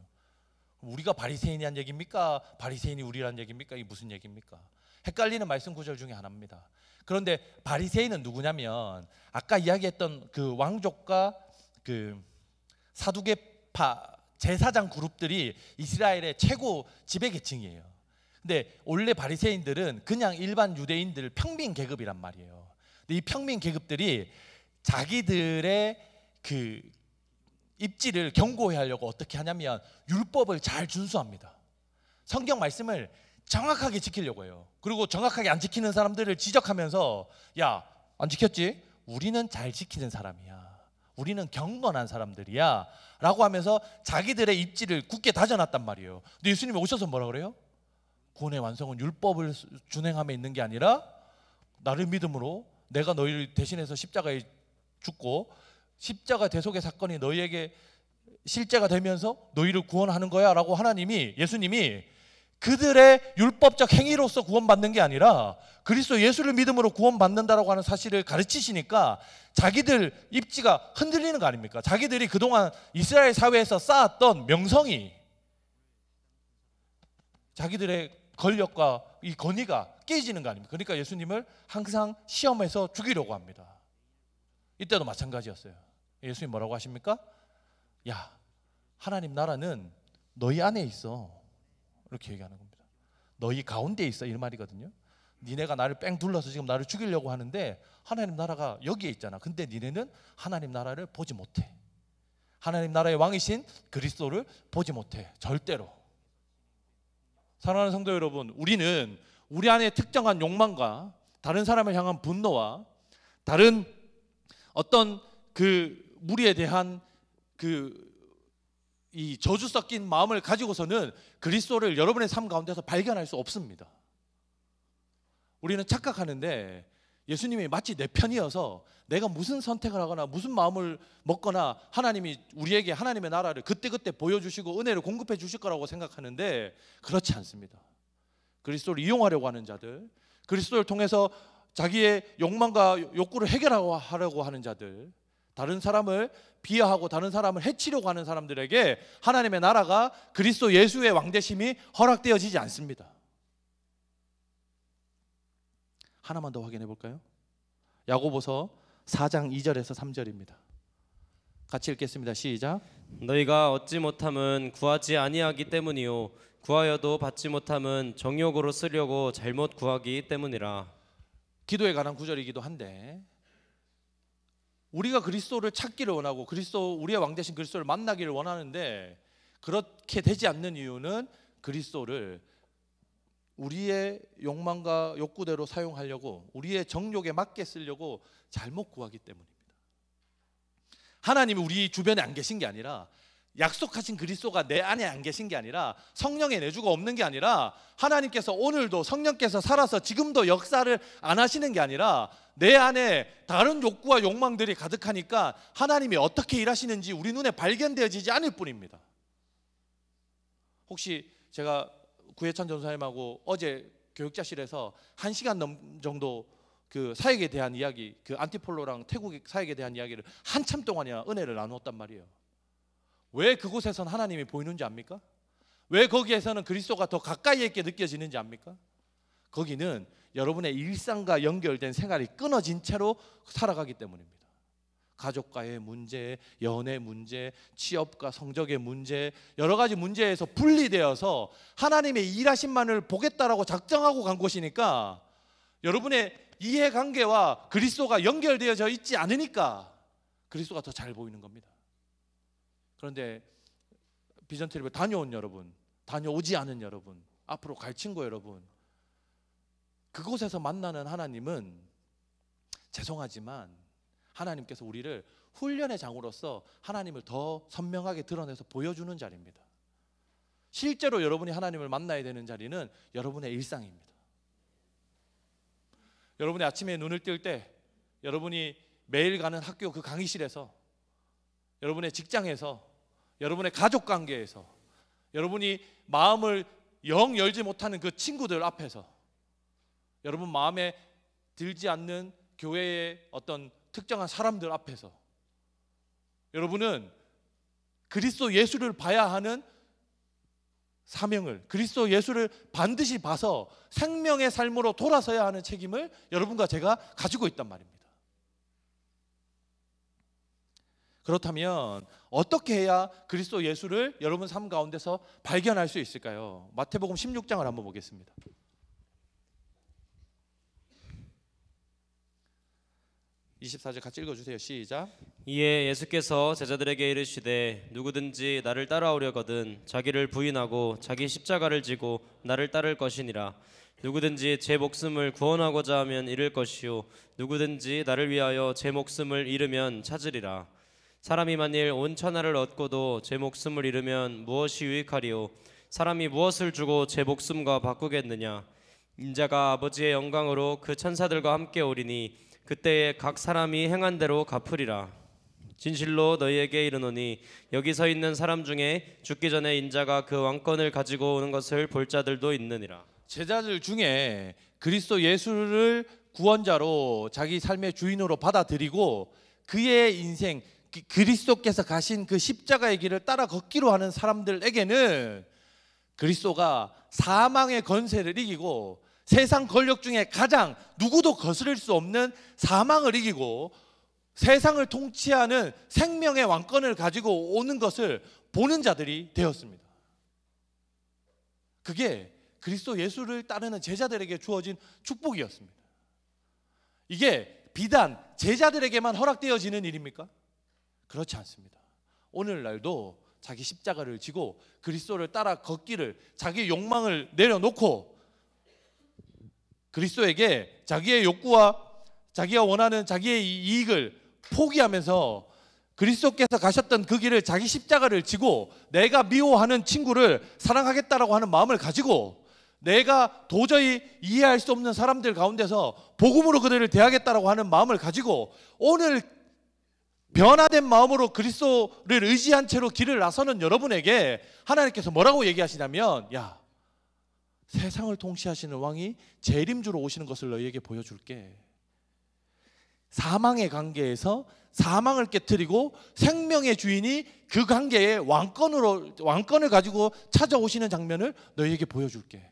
우리가 바리새인이란 얘기입니까? 바리새인이 우리란 얘기입니까? 이게 무슨 얘기입니까? 헷갈리는 말씀 구절 중에 하나입니다. 그런데 바리새인은 누구냐면 아까 이야기했던 그 왕족과 그 사두개파 제사장 그룹들이 이스라엘의 최고 지배계층이에요. 근데 원래 바리새인들은 그냥 일반 유대인들 평민 계급이란 말이에요. 근데 이 평민 계급들이 자기들의 그 입지를 견고히 하려고 어떻게 하냐면 율법을 잘 준수합니다. 성경 말씀을 정확하게 지키려고 해요. 그리고 정확하게 안 지키는 사람들을 지적하면서 야, 안 지켰지? 우리는 잘 지키는 사람이야. 우리는 경건한 사람들이야 라고 하면서 자기들의 입지를 굳게 다져놨단 말이에요. 근데 예수님이 오셔서 뭐라 그래요? 구원의 완성은 율법을 준행함에 있는 게 아니라 나를 믿음으로 내가 너희를 대신해서 십자가에 죽고 십자가 대속의 사건이 너희에게 실제가 되면서 너희를 구원하는 거야 라고 하나님이 예수님이 그들의 율법적 행위로서 구원받는 게 아니라 그리스도 예수를 믿음으로 구원받는다라고 하는 사실을 가르치시니까 자기들 입지가 흔들리는 거 아닙니까? 자기들이 그동안 이스라엘 사회에서 쌓았던 명성이 자기들의 권력과 이 권위가 깨지는 거 아닙니까? 그러니까 예수님을 항상 시험해서 죽이려고 합니다. 이때도 마찬가지였어요. 예수님 뭐라고 하십니까? 야, 하나님 나라는 너희 안에 있어. 이렇게 얘기하는 겁니다. 너희 가운데 있어 이 말이거든요. 니네가 나를 뺑 둘러서 지금 나를 죽이려고 하는데 하나님 나라가 여기에 있잖아. 근데 니네는 하나님 나라를 보지 못해. 하나님 나라의 왕이신 그리스도를 보지 못해. 절대로. 사랑하는 성도 여러분, 우리는 우리 안에 특정한 욕망과 다른 사람을 향한 분노와 다른 어떤 그 무리에 대한 이 저주 섞인 마음을 가지고서는 그리스도를 여러분의 삶 가운데서 발견할 수 없습니다. 우리는 착각하는데 예수님이 마치 내 편이어서 내가 무슨 선택을 하거나 무슨 마음을 먹거나 하나님이 우리에게 하나님의 나라를 그때그때 보여주시고 은혜를 공급해 주실 거라고 생각하는데 그렇지 않습니다. 그리스도를 이용하려고 하는 자들, 그리스도를 통해서 자기의 욕망과 욕구를 해결하려고 하는 자들, 다른 사람을 비하하고 다른 사람을 해치려고 하는 사람들에게 하나님의 나라가 그리스도 예수의 왕되심이 허락되어지지 않습니다. 하나만 더 확인해 볼까요? 야고보서 4장 2절에서 3절입니다. 같이 읽겠습니다. 시작. 너희가 얻지 못함은 구하지 아니하기 때문이요 구하여도 받지 못함은 정욕으로 쓰려고 잘못 구하기 때문이라. 기도에 관한 구절이기도 한데 우리가 그리스도를 찾기를 원하고 우리의 왕 되신 그리스도를 만나기를 원하는데 그렇게 되지 않는 이유는 그리스도를 우리의 욕망과 욕구대로 사용하려고 우리의 정욕에 맞게 쓰려고 잘못 구하기 때문입니다. 하나님이 우리 주변에 안 계신 게 아니라 약속하신 그리스도가 내 안에 안 계신 게 아니라 성령의 내주가 없는 게 아니라 하나님께서 오늘도 성령께서 살아서 지금도 역사를 안 하시는 게 아니라 내 안에 다른 욕구와 욕망들이 가득하니까 하나님이 어떻게 일하시는지 우리 눈에 발견되어지지 않을 뿐입니다. 혹시 제가 구혜찬 전사님하고 어제 교육자실에서 1시간 정도 그 사역에 대한 이야기, 그 안티폴로랑 태국 사역에 대한 이야기를 한참 동안이나 은혜를 나누었단 말이에요. 왜 그곳에서는 하나님이 보이는지 압니까? 왜 거기에서는 그리스도가 더 가까이 있게 느껴지는지 압니까? 거기는 여러분의 일상과 연결된 생활이 끊어진 채로 살아가기 때문입니다. 가족과의 문제, 연애 문제, 취업과 성적의 문제, 여러 가지 문제에서 분리되어서 하나님의 일하심만을 보겠다라고 작정하고 간 곳이니까 여러분의 이해관계와 그리스도가 연결되어져 있지 않으니까 그리스도가 더 잘 보이는 겁니다. 그런데 비전 트립을 다녀온 여러분, 다녀오지 않은 여러분, 앞으로 갈 친구 여러분, 그곳에서 만나는 하나님은 죄송하지만 하나님께서 우리를 훈련의 장으로서 하나님을 더 선명하게 드러내서 보여주는 자리입니다. 실제로 여러분이 하나님을 만나야 되는 자리는 여러분의 일상입니다. 여러분이 아침에 눈을 뜰 때, 여러분이 매일 가는 학교 그 강의실에서, 여러분의 직장에서, 여러분의 가족 관계에서, 여러분이 마음을 영 열지 못하는 그 친구들 앞에서, 여러분 마음에 들지 않는 교회의 어떤 특정한 사람들 앞에서, 여러분은 그리스도 예수를 봐야 하는 사명을, 그리스도 예수를 반드시 봐서 생명의 삶으로 돌아서야 하는 책임을 여러분과 제가 가지고 있단 말입니다. 그렇다면 어떻게 해야 그리스도 예수를 여러분 삶 가운데서 발견할 수 있을까요? 마태복음 16장을 한번 보겠습니다. 24절 같이 읽어주세요. 시작. 이에 예수께서 제자들에게 이르시되 누구든지 나를 따라오려거든 자기를 부인하고 자기 십자가를 지고 나를 따를 것이니라. 누구든지 제 목숨을 구원하고자 하면 잃을 것이요 누구든지 나를 위하여 제 목숨을 잃으면 찾으리라. 사람이 만일 온 천하를 얻고도 제 목숨을 잃으면 무엇이 유익하리요? 사람이 무엇을 주고 제 목숨과 바꾸겠느냐? 인자가 아버지의 영광으로 그 천사들과 함께 오리니 그때에 각 사람이 행한 대로 갚으리라. 진실로 너희에게 이르노니 여기 서 있는 사람 중에 죽기 전에 인자가 그 왕권을 가지고 오는 것을 볼 자들도 있느니라. 제자들 중에 그리스도 예수를 구원자로 자기 삶의 주인으로 받아들이고 그의 인생, 그리스도께서 가신 그 십자가의 길을 따라 걷기로 하는 사람들에게는 그리스도가 사망의 권세를 이기고 세상 권력 중에 가장 누구도 거스를 수 없는 사망을 이기고 세상을 통치하는 생명의 왕권을 가지고 오는 것을 보는 자들이 되었습니다. 그게 그리스도 예수를 따르는 제자들에게 주어진 축복이었습니다. 이게 비단 제자들에게만 허락되어지는 일입니까? 그렇지 않습니다. 오늘날도 자기 십자가를 지고 그리스도를 따라 걷기를, 자기의 욕망을 내려놓고 그리스도에게 자기의 욕구와 자기가 원하는 자기의 이익을 포기하면서 그리스도께서 가셨던 그 길을, 자기 십자가를 지고 내가 미워하는 친구를 사랑하겠다라고 하는 마음을 가지고 내가 도저히 이해할 수 없는 사람들 가운데서 복음으로 그들을 대하겠다라고 하는 마음을 가지고 오늘 변화된 마음으로 그리스도를 의지한 채로 길을 나서는 여러분에게 하나님께서 뭐라고 얘기하시냐면, 야, 세상을 통치하시는 왕이 재림주로 오시는 것을 너희에게 보여줄게. 사망의 관계에서 사망을 깨트리고 생명의 주인이 그 관계에 왕권을 가지고 찾아오시는 장면을 너희에게 보여줄게.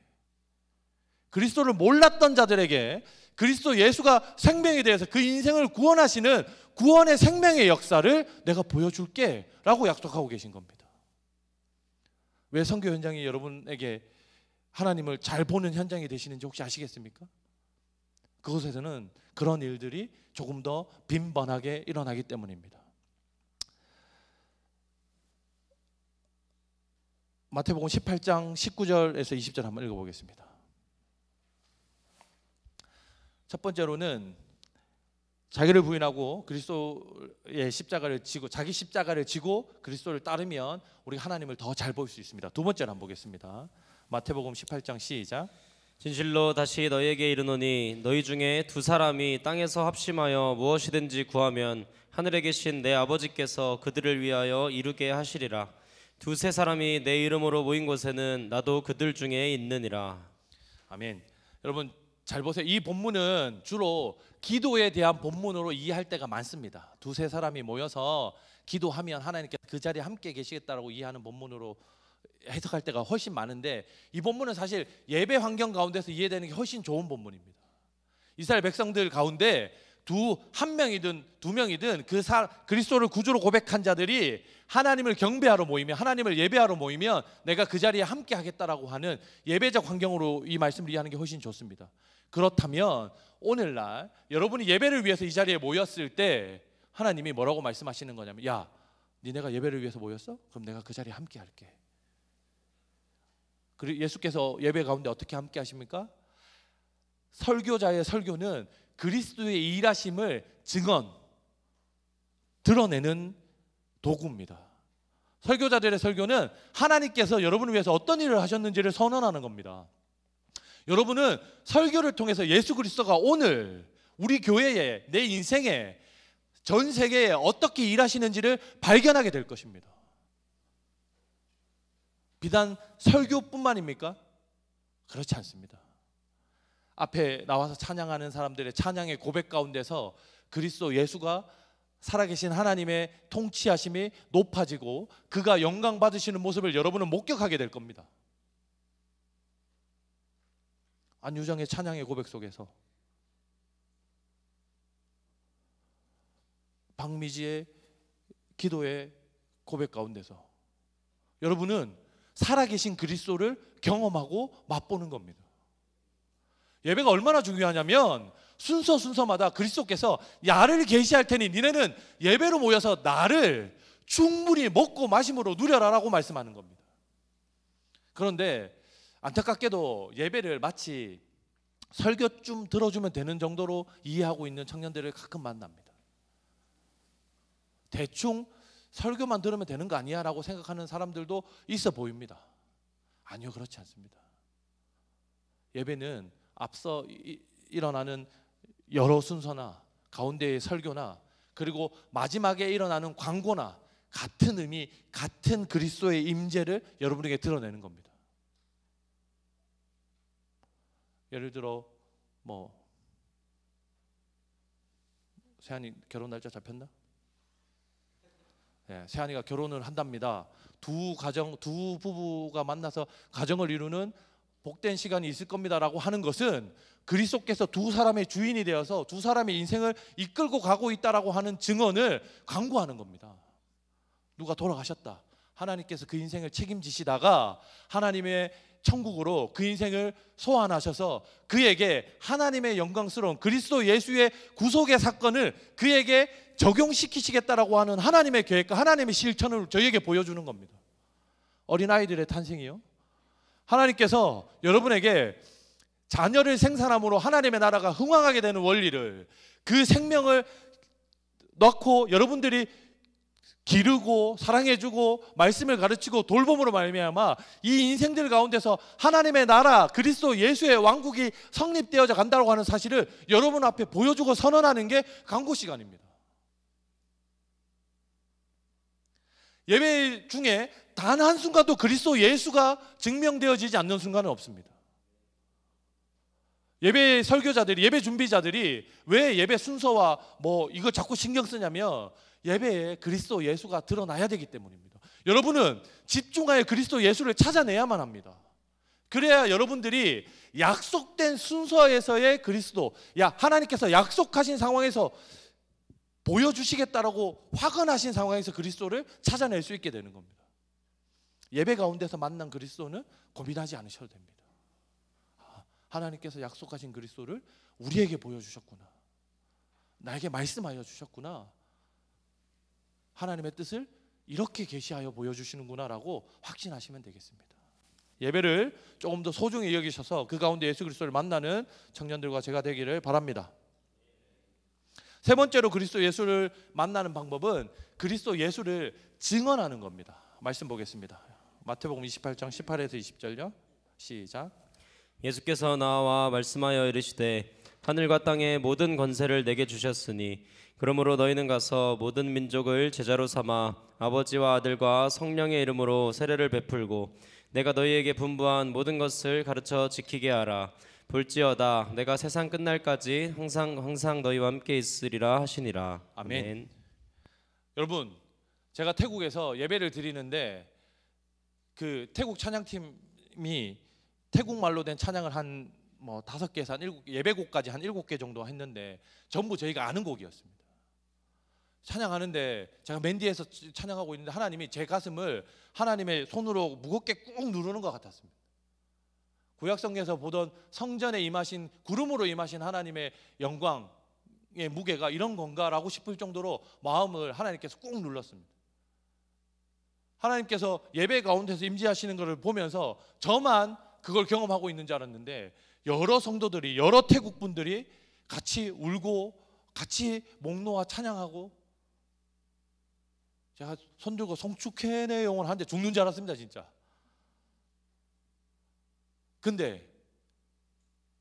그리스도를 몰랐던 자들에게 그리스도 예수가 생명에 대해서 그 인생을 구원하시는 구원의 생명의 역사를 내가 보여줄게 라고 약속하고 계신 겁니다. 왜 선교 현장이 여러분에게 하나님을 잘 보는 현장이 되시는지 혹시 아시겠습니까? 그곳에서는 그런 일들이 조금 더 빈번하게 일어나기 때문입니다. 마태복음 18장 19절에서 20절 한번 읽어보겠습니다. 첫 번째로는 자기를 부인하고 그리스도의 십자가를 지고, 자기 십자가를 지고 그리스도를 따르면 우리 하나님을 더 잘 볼 수 있습니다. 두 번째로 한번 보겠습니다. 마태복음 18장 시작. 진실로 다시 너희에게 이르노니 너희 중에 두 사람이 땅에서 합심하여 무엇이든지 구하면 하늘에 계신 내 아버지께서 그들을 위하여 이루게 하시리라. 두세 사람이 내 이름으로 모인 곳에는 나도 그들 중에 있느니라. 아멘. 여러분 잘 보세요. 이 본문은 주로 기도에 대한 본문으로 이해할 때가 많습니다. 두세 사람이 모여서 기도하면 하나님께서 그 자리에 함께 계시겠다라고 이해하는 본문으로 해석할 때가 훨씬 많은데, 이 본문은 사실 예배 환경 가운데서 이해되는 게 훨씬 좋은 본문입니다. 이스라엘 백성들 가운데 한 명이든 두 명이든 그리스도를 구주로 고백한 자들이 하나님을 경배하러 모이면, 하나님을 예배하러 모이면 내가 그 자리에 함께 하겠다라고 하는 예배적 환경으로 이 말씀을 이해하는 게 훨씬 좋습니다. 그렇다면 오늘날 여러분이 예배를 위해서 이 자리에 모였을 때 하나님이 뭐라고 말씀하시는 거냐면, 야, 니네가 예배를 위해서 모였어? 그럼 내가 그 자리에 함께 할게. 그리고 예수께서 예배 가운데 어떻게 함께 하십니까? 설교자의 설교는 그리스도의 일하심을 드러내는 도구입니다. 설교자들의 설교는 하나님께서 여러분을 위해서 어떤 일을 하셨는지를 선언하는 겁니다. 여러분은 설교를 통해서 예수 그리스도가 오늘 우리 교회에, 내 인생에, 전 세계에 어떻게 일하시는지를 발견하게 될 것입니다. 비단 설교뿐만입니까? 그렇지 않습니다. 앞에 나와서 찬양하는 사람들의 찬양의 고백 가운데서 그리스도 예수가 살아계신 하나님의 통치하심이 높아지고 그가 영광 받으시는 모습을 여러분은 목격하게 될 겁니다. 안유정의 찬양의 고백 속에서, 박미지의 기도의 고백 가운데서 여러분은 살아계신 그리스도를 경험하고 맛보는 겁니다. 예배가 얼마나 중요하냐면 순서마다 그리스도께서 야를 계시할 테니 니네는 예배로 모여서 나를 충분히 먹고 마심으로 누려라라고 말씀하는 겁니다. 그런데 안타깝게도 예배를 마치 설교 좀 들어주면 되는 정도로 이해하고 있는 청년들을 가끔 만납니다. 대충 설교만 들으면 되는 거 아니야 라고 생각하는 사람들도 있어 보입니다. 아니요, 그렇지 않습니다. 예배는 앞서 일어나는 여러 순서나 가운데의 설교나 그리고 마지막에 일어나는 광고나 같은 의미, 같은 그리스도의 임재를 여러분에게 드러내는 겁니다. 예를 들어 세한이 결혼 날짜 잡혔나? 네, 세한이가 결혼을 한답니다. 두 부부가 만나서 가정을 이루는 복된 시간이 있을 겁니다라고 하는 것은 그리스도께서 두 사람의 주인이 되어서 두 사람의 인생을 이끌고 가고 있다라고 하는 증언을 광고하는 겁니다. 누가 돌아가셨다. 하나님께서 그 인생을 책임지시다가 하나님의 천국으로 그 인생을 소환하셔서 그에게 하나님의 영광스러운 그리스도 예수의 구속의 사건을 그에게 적용시키시겠다라고 하는 하나님의 계획과 하나님의 실천을 저희에게 보여주는 겁니다. 어린아이들의 탄생이요, 하나님께서 여러분에게 자녀를 생산함으로 하나님의 나라가 흥왕하게 되는 원리를, 그 생명을 넣고 여러분들이 기르고 사랑해주고 말씀을 가르치고 돌봄으로 말미암아 이 인생들 가운데서 하나님의 나라 그리스도 예수의 왕국이 성립되어져 간다고 하는 사실을 여러분 앞에 보여주고 선언하는 게 광고 시간입니다. 예배 중에 단 한순간도 그리스도 예수가 증명되어지지 않는 순간은 없습니다. 예배 설교자들이, 예배 준비자들이 왜 예배 순서와 이거 자꾸 신경 쓰냐면 예배에 그리스도 예수가 드러나야 되기 때문입니다. 여러분은 집중하여 그리스도 예수를 찾아내야만 합니다. 그래야 여러분들이 약속된 순서에서의 그리스도, 하나님께서 약속하신 상황에서 보여주시겠다라고 확언하신 상황에서 그리스도를 찾아낼 수 있게 되는 겁니다. 예배 가운데서 만난 그리스도는 고민하지 않으셔도 됩니다. 하나님께서 약속하신 그리스도를 우리에게 보여주셨구나, 나에게 말씀하여 주셨구나, 하나님의 뜻을 이렇게 계시하여 보여주시는구나 라고 확신하시면 되겠습니다. 예배를 조금 더 소중히 여기셔서 그 가운데 예수 그리스도를 만나는 청년들과 제가 되기를 바랍니다. 세 번째로 그리스도 예수를 만나는 방법은 그리스도 예수를 증언하는 겁니다. 말씀 보겠습니다. 마태복음 28장 18에서 20절요. 시작. 예수께서 나와 말씀하여 이르시되 하늘과 땅의 모든 권세를 내게 주셨으니 그러므로 너희는 가서 모든 민족을 제자로 삼아 아버지와 아들과 성령의 이름으로 세례를 베풀고 내가 너희에게 분부한 모든 것을 가르쳐 지키게 하라. 볼지어다 내가 세상 끝날까지 항상 너희와 함께 있으리라 하시니라. 아멘. 여러분, 제가 태국에서 예배를 드리는데 그 태국 찬양팀이 태국 말로 된 찬양을 한 5개에서 한 예배곡까지 한 7개 정도 했는데 전부 저희가 아는 곡이었습니다. 찬양하는데 제가 맨 뒤에서 찬양하고 있는데 하나님이 제 가슴을 하나님의 손으로 무겁게 꾹 누르는 것 같았습니다. 구약성경에서 보던 성전에 임하신, 구름으로 임하신 하나님의 영광의 무게가 이런 건가라고 싶을 정도로 마음을 하나님께서 꾹 눌렀습니다. 하나님께서 예배 가운데서 임재하시는 것을 보면서 저만 그걸 경험하고 있는 줄 알았는데 여러 성도들이, 여러 태국 분들이 같이 울고 같이 목 놓아 찬양하고, 제가 손들고 송축해내 영혼 하는데 죽는 줄 알았습니다 진짜. 근데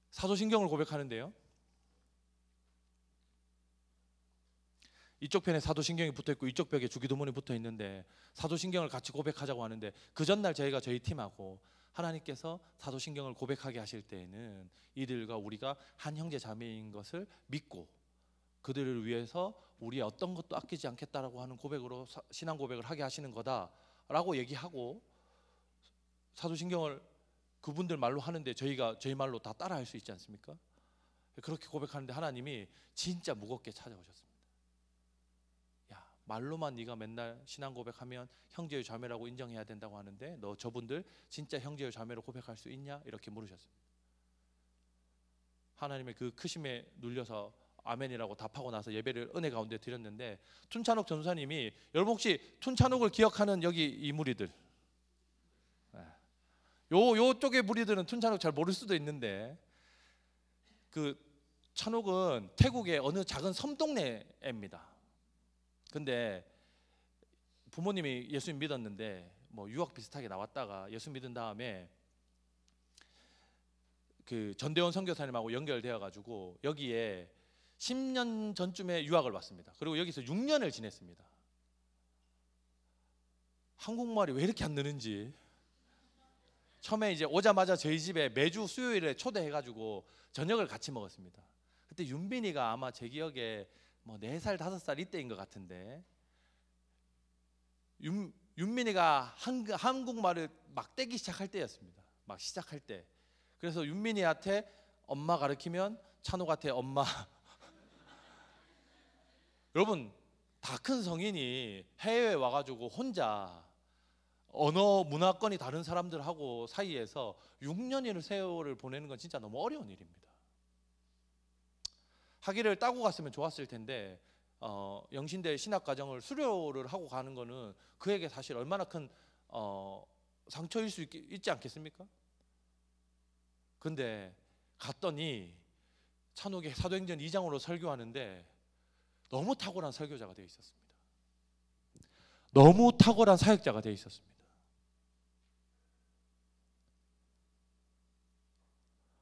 사도신경을 고백하는데요, 이쪽 편에 사도신경이 붙어있고 이쪽 벽에 주기도문이 붙어있는데 사도신경을 같이 고백하자고 하는데, 그 전날 저희가 저희 팀하고 하나님께서 사도신경을 고백하게 하실 때에는 이들과 우리가 한 형제 자매인 것을 믿고 그들을 위해서 우리의 어떤 것도 아끼지 않겠다라고 하는 고백으로 신앙 고백을 하게 하시는 거다라고 얘기하고, 사도신경을 그분들 말로 하는데 저희가 저희 말로 다 따라할 수 있지 않습니까? 그렇게 고백하는데 하나님이 진짜 무겁게 찾아오셨습니다. 야, 말로만 네가 맨날 신앙 고백하면 형제의 자매라고 인정해야 된다고 하는데 너 저분들 진짜 형제의 자매로 고백할 수 있냐? 이렇게 물으셨습니다. 하나님의 그 크심에 눌려서 아멘이라고 답하고 나서 예배를 은혜 가운데 드렸는데, 툰찬옥 전사님이, 여러분 혹시 툰찬옥을 기억하는 여기 이 무리들, 요쪽의 무리들은 툰찬옥 잘 모를 수도 있는데, 그 찬옥은 태국의 어느 작은 섬동네입니다. 근데 부모님이 예수님 믿었는데 뭐 유학 비슷하게 나왔다가 예수 믿은 다음에 그 전대원 선교사님하고 연결되어 가지고 여기에 10년 전쯤에 유학을 왔습니다. 그리고 여기서 6년을 지냈습니다. 한국말이 왜 이렇게 안 느는지, 처음에 이제 오자마자 저희 집에 매주 수요일에 초대해가지고 저녁을 같이 먹었습니다. 그때 윤빈이가 아마 제 기억에 뭐 4살 5살 이때인 것 같은데, 윤민이가 한국말을 막 떼기 시작할 때였습니다. 막 시작할 때. 그래서 윤민이한테 엄마 가르치면 찬욱한테 엄마. 여러분 다 큰 성인이 해외에 와가지고 혼자 언어 문화권이 다른 사람들하고 사이에서 6년이라는 세월을 보내는 건 진짜 너무 어려운 일입니다. 학위를 따고 갔으면 좋았을 텐데 영신대 신학과정을 수료를 하고 가는 거는 그에게 사실 얼마나 큰 상처일 수 있지 않겠습니까? 근데 갔더니 찬욱의 사도행전 2장으로 설교하는데 너무 탁월한 설교자가 되어 있었습니다. 너무 탁월한 사역자가 되어 있었습니다.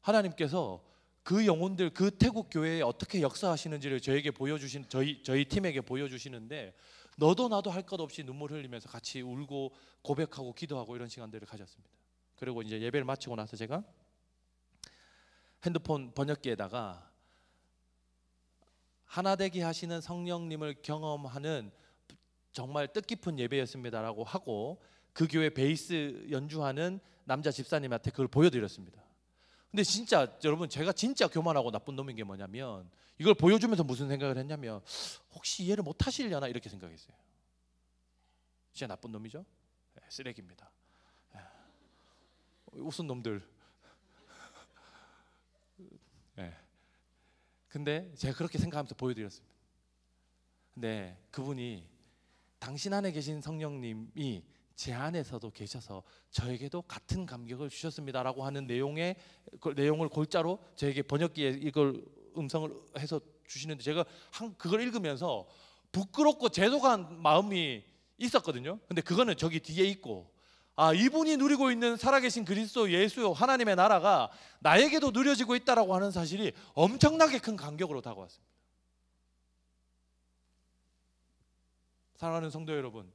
하나님께서 그 영혼들, 그 태국 교회에 어떻게 역사하시는지를 저에게 보여주신, 저희 팀에게 보여주시는데, 너도 나도 할 것 없이 눈물 흘리면서 같이 울고 고백하고 기도하고 이런 시간들을 가졌습니다. 그리고 이제 예배를 마치고 나서 제가 핸드폰 번역기에다가 하나 되게 하시는 성령님을 경험하는 정말 뜻깊은 예배였습니다라고 하고, 그 교회 베이스 연주하는 남자 집사님한테 그걸 보여드렸습니다. 근데 진짜 여러분, 제가 진짜 교만하고 나쁜 놈인 게 뭐냐면, 이걸 보여주면서 무슨 생각을 했냐면, 혹시 이해를 못 하시려나 이렇게 생각했어요. 진짜 나쁜 놈이죠? 네, 쓰레기입니다. 네. 웃은 놈들. 네. 근데 제가 그렇게 생각하면서 보여드렸습니다. 근데 그분이 당신 안에 계신 성령님이 제 안에서도 계셔서 저에게도 같은 감격을 주셨습니다라고 하는 내용을 골자로 저에게 번역기에 이걸 음성을 해서 주시는데, 제가 그걸 읽으면서 부끄럽고 죄송한 마음이 있었거든요. 근데 그거는 저기 뒤에 있고, 아, 이분이 누리고 있는 살아계신 그리스도 예수 하나님의 나라가 나에게도 누려지고 있다라고 하는 사실이 엄청나게 큰 감격으로 다가왔습니다. 사랑하는 성도 여러분,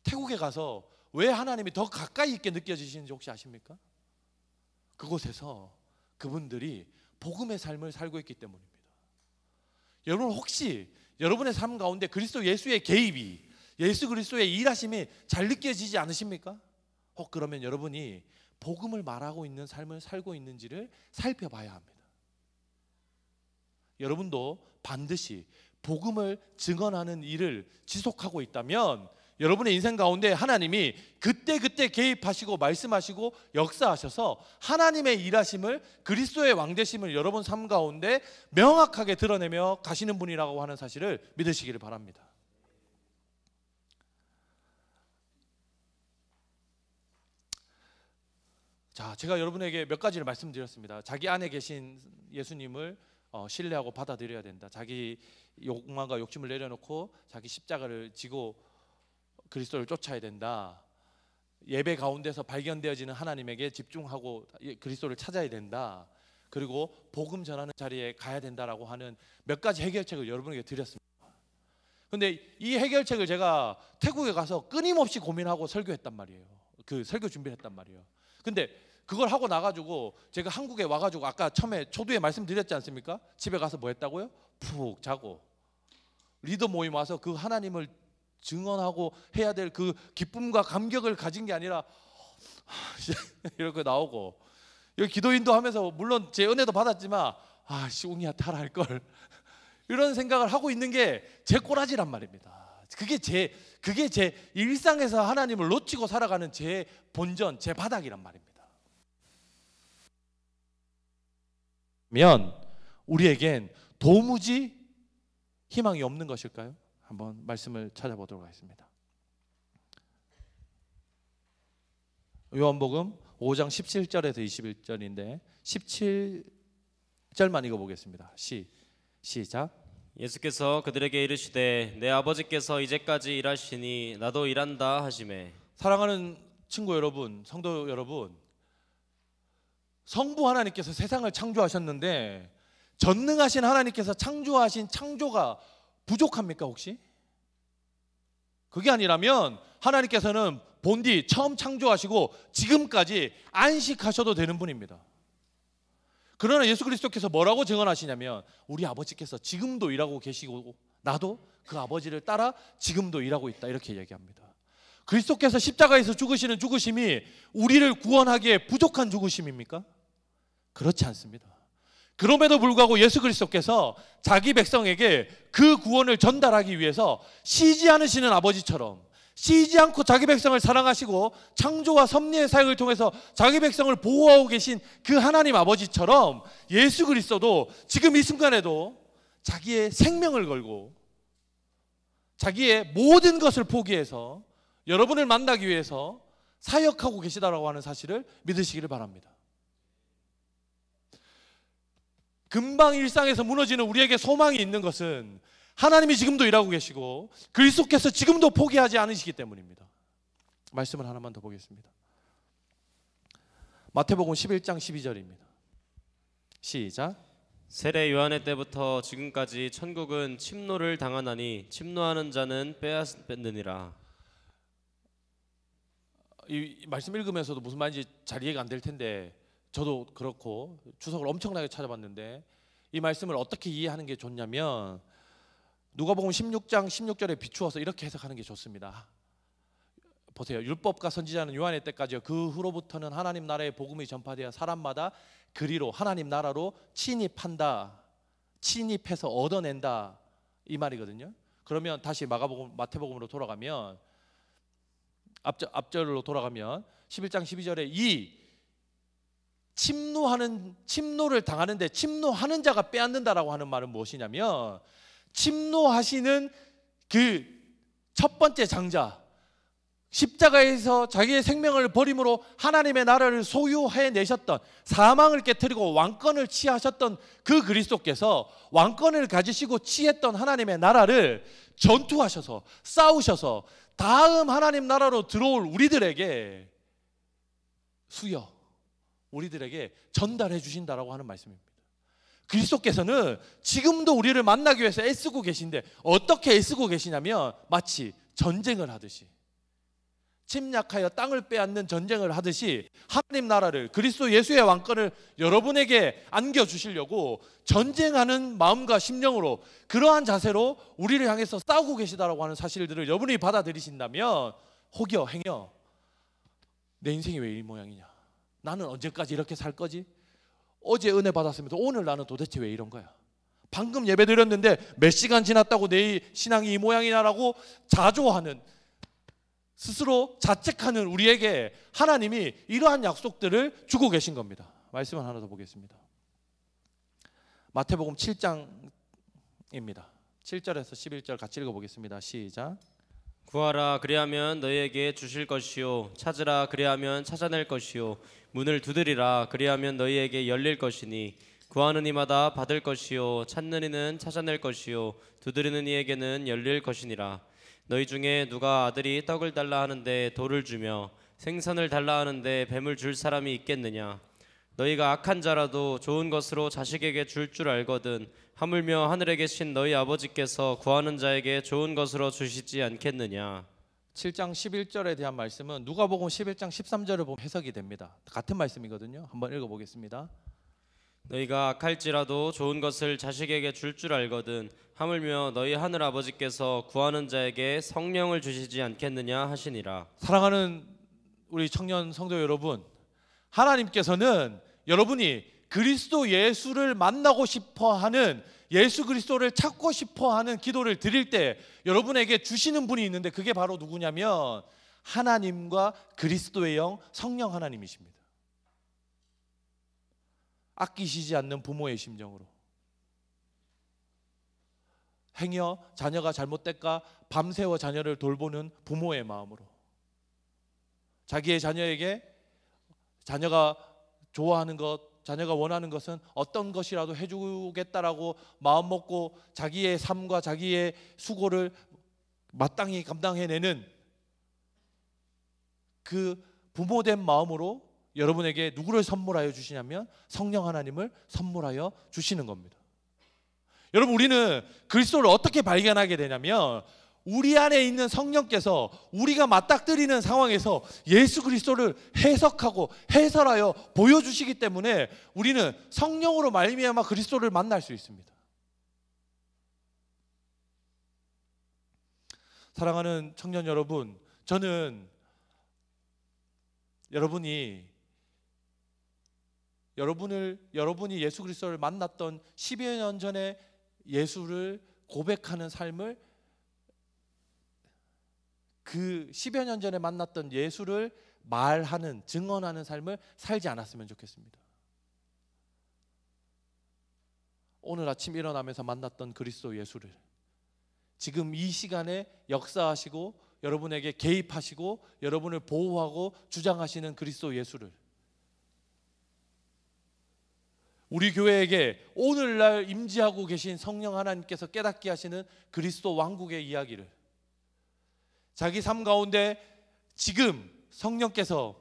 태국에 가서 왜 하나님이 더 가까이 있게 느껴지시는지 혹시 아십니까? 그곳에서 그분들이 복음의 삶을 살고 있기 때문입니다. 여러분 혹시 여러분의 삶 가운데 그리스도 예수의 개입이, 예수 그리스도의 일하심이 잘 느껴지지 않으십니까? 혹 그러면 여러분이 복음을 말하고 있는 삶을 살고 있는지를 살펴봐야 합니다. 여러분도 반드시 복음을 증언하는 일을 지속하고 있다면 여러분의 인생 가운데 하나님이 그때그때 개입하시고 말씀하시고 역사하셔서 하나님의 일하심을, 그리스도의 왕되심을 여러분 삶 가운데 명확하게 드러내며 가시는 분이라고 하는 사실을 믿으시기를 바랍니다. 자, 제가 여러분에게 몇 가지를 말씀드렸습니다. 자기 안에 계신 예수님을 신뢰하고 받아들여야 된다. 자기 욕망과 욕심을 내려놓고 자기 십자가를 지고 그리스도를 쫓아야 된다. 예배 가운데서 발견되어지는 하나님에게 집중하고 그리스도를 찾아야 된다. 그리고 복음 전하는 자리에 가야 된다라고 하는 몇 가지 해결책을 여러분에게 드렸습니다. 근데 이 해결책을 제가 태국에 가서 끊임없이 고민하고 설교했단 말이에요. 그 설교 준비를 했단 말이에요. 근데 그걸 하고 나가지고 제가 한국에 와가지고 아까 처음에 초두에 말씀드렸지 않습니까? 집에 가서 뭐 했다고요? 푹 자고 리더 모임 와서 그 하나님을 증언하고 해야 될 그 기쁨과 감격을 가진 게 아니라 이렇게 나오고, 여기 기도인도 하면서 물론 제 은혜도 받았지만 웅이한테 하라 할걸 이런 생각을 하고 있는 게 제 꼬라지란 말입니다. 그게 제 일상에서 하나님을 놓치고 살아가는 제 본전, 제 바닥이란 말입니다. 면 우리에겐 도무지 희망이 없는 것일까요? 한번 말씀을 찾아보도록 하겠습니다. 요한복음 5장 17절에서 21절인데 17절만 읽어보겠습니다. 시작. 예수께서 그들에게 이르시되 내 아버지께서 이제까지 일하시니 나도 일한다 하시매. 사랑하는 친구 여러분, 성도 여러분, 성부 하나님께서 세상을 창조하셨는데 전능하신 하나님께서 창조하신 창조가 부족합니까 혹시? 그게 아니라면 하나님께서는 본디 처음 창조하시고 지금까지 안식하셔도 되는 분입니다. 그러나 예수 그리스도께서 뭐라고 증언하시냐면 우리 아버지께서 지금도 일하고 계시고 나도 그 아버지를 따라 지금도 일하고 있다, 이렇게 얘기합니다. 그리스도께서 십자가에서 죽으시는 죽으심이 우리를 구원하기에 부족한 죽으심입니까? 그렇지 않습니다. 그럼에도 불구하고 예수 그리스도께서 자기 백성에게 그 구원을 전달하기 위해서 쉬지 않으시는 아버지처럼 쉬지 않고 자기 백성을 사랑하시고 창조와 섭리의 사역을 통해서 자기 백성을 보호하고 계신 그 하나님 아버지처럼 예수 그리스도도 지금 이 순간에도 자기의 생명을 걸고 자기의 모든 것을 포기해서 여러분을 만나기 위해서 사역하고 계시다라고 하는 사실을 믿으시기를 바랍니다. 금방 일상에서 무너지는 우리에게 소망이 있는 것은 하나님이 지금도 일하고 계시고 그리스도께서 지금도 포기하지 않으시기 때문입니다. 말씀을 하나만 더 보겠습니다. 마태복음 11장 12절입니다. 시작. 세례 요한의 때부터 지금까지 천국은 침노를 당하나니 침노하는 자는 빼앗느니라. 이 말씀 읽으면서도 무슨 말인지 잘 이해가 안 될 텐데 저도 그렇고 주석을 엄청나게 찾아봤는데 이 말씀을 어떻게 이해하는 게 좋냐면 누가복음 16장 16절에 비추어서 이렇게 해석하는 게 좋습니다. 보세요. 율법과 선지자는 요한의 때까지요. 그 후로부터는 하나님 나라의 복음이 전파되어 사람마다 그리로 하나님 나라로 침입한다. 침입해서 얻어낸다. 이 말이거든요. 그러면 다시 마태복음으로 돌아가면 앞절로 돌아가면 11장 12절에 이 침노를 당하는데 침노하는 자가 빼앗는다라고 하는 말은 무엇이냐면 침노하시는 그 첫 번째 장자, 십자가에서 자기의 생명을 버림으로 하나님의 나라를 소유해 내셨던, 사망을 깨뜨리고 왕권을 취하셨던 그 그리스도께서 왕권을 가지시고 취했던 하나님의 나라를 전투하셔서 싸우셔서 다음 하나님 나라로 들어올 우리들에게 우리들에게 전달해 주신다라고 하는 말씀입니다. 그리스도께서는 지금도 우리를 만나기 위해서 애쓰고 계신데 어떻게 애쓰고 계시냐면 마치 전쟁을 하듯이, 침략하여 땅을 빼앗는 전쟁을 하듯이 하나님 나라를, 그리스도 예수의 왕권을 여러분에게 안겨주시려고 전쟁하는 마음과 심령으로, 그러한 자세로 우리를 향해서 싸우고 계시다라고 하는 사실들을 여러분이 받아들이신다면 혹여 행여 내 인생이 왜 이 모양이냐, 나는 언제까지 이렇게 살 거지? 어제 은혜 받았으면서 오늘 나는 도대체 왜 이런 거야? 방금 예배 드렸는데 몇 시간 지났다고 내 신앙이 이 모양이냐라고 자조하는, 스스로 자책하는 우리에게 하나님이 이러한 약속들을 주고 계신 겁니다. 말씀을 하나 더 보겠습니다. 마태복음 7장입니다. 7절에서 11절 같이 읽어보겠습니다. 시작. 구하라 그리하면 너희에게 주실 것이요 찾으라 그리하면 찾아낼 것이요 문을 두드리라 그리하면 너희에게 열릴 것이니 구하는 이마다 받을 것이요 찾는 이는 찾아낼 것이요 두드리는 이에게는 열릴 것이니라. 너희 중에 누가 아들이 떡을 달라 하는데 돌을 주며 생선을 달라 하는데 뱀을 줄 사람이 있겠느냐? 너희가 악한 자라도 좋은 것으로 자식에게 줄 줄 알거든 하물며 하늘에 계신 너희 아버지께서 구하는 자에게 좋은 것으로 주시지 않겠느냐? 7장 11절에 대한 말씀은 누가복음 11장 13절을 보면 해석이 됩니다. 같은 말씀이거든요. 한번 읽어보겠습니다. 너희가 악할지라도 좋은 것을 자식에게 줄 줄 알거든 하물며 너희 하늘 아버지께서 구하는 자에게 성령을 주시지 않겠느냐 하시니라. 사랑하는 우리 청년 성도 여러분, 하나님께서는 여러분이 그리스도 예수를 만나고 싶어하는, 예수 그리스도를 찾고 싶어하는 기도를 드릴 때 여러분에게 주시는 분이 있는데 그게 바로 누구냐면 하나님과 그리스도의 영 성령 하나님이십니다. 아끼시지 않는 부모의 심정으로, 행여 자녀가 잘못될까 밤새워 자녀를 돌보는 부모의 마음으로, 자기의 자녀에게 자녀가 좋아하는 것, 자녀가 원하는 것은 어떤 것이라도 해주겠다라고 마음먹고 자기의 삶과 자기의 수고를 마땅히 감당해내는 그 부모된 마음으로 여러분에게 누구를 선물하여 주시냐면 성령 하나님을 선물하여 주시는 겁니다. 여러분, 우리는 그리스도를 어떻게 발견하게 되냐면 우리 안에 있는 성령께서 우리가 맞닥뜨리는 상황에서 예수 그리스도를 해석하고 해설하여 보여주시기 때문에 우리는 성령으로 말미암아 그리스도를 만날 수 있습니다. 사랑하는 청년 여러분, 저는 여러분이 예수 그리스도를 만났던 10여 년 전에 예수를 고백하는 삶을, 그 10여 년 전에 만났던 예수를 말하는, 증언하는 삶을 살지 않았으면 좋겠습니다. 오늘 아침 일어나면서 만났던 그리스도 예수를 지금 이 시간에 역사하시고 여러분에게 개입하시고 여러분을 보호하고 주장하시는 그리스도 예수를, 우리 교회에게 오늘날 임재하고 계신 성령 하나님께서 깨닫게 하시는 그리스도 왕국의 이야기를, 자기 삶 가운데 지금 성령께서,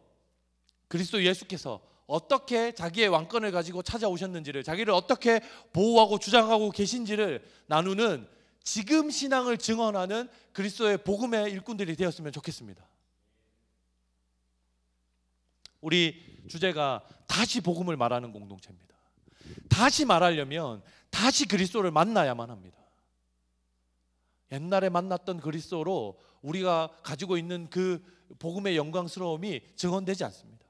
그리스도 예수께서 어떻게 자기의 왕권을 가지고 찾아오셨는지를, 자기를 어떻게 보호하고 주장하고 계신지를 나누는 지금 신앙을 증언하는 그리스도의 복음의 일꾼들이 되었으면 좋겠습니다. 우리 주제가 다시 복음을 말하는 공동체입니다. 다시 말하려면 다시 그리스도를 만나야만 합니다. 옛날에 만났던 그리스도로 우리가 가지고 있는 그 복음의 영광스러움이 증언되지 않습니다.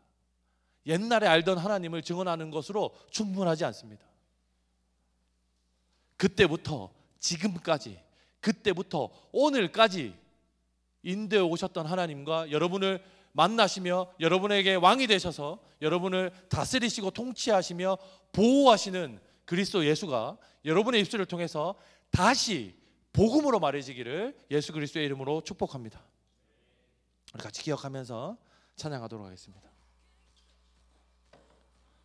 옛날에 알던 하나님을 증언하는 것으로 충분하지 않습니다. 그때부터 지금까지, 그때부터 오늘까지 인도에 오셨던 하나님과 여러분을 만나시며 여러분에게 왕이 되셔서 여러분을 다스리시고 통치하시며 보호하시는 그리스도 예수가 여러분의 입술을 통해서 다시 복음으로 말해지기를 예수 그리스도의 이름으로 축복합니다. 우리 같이 기억하면서 찬양하도록 하겠습니다.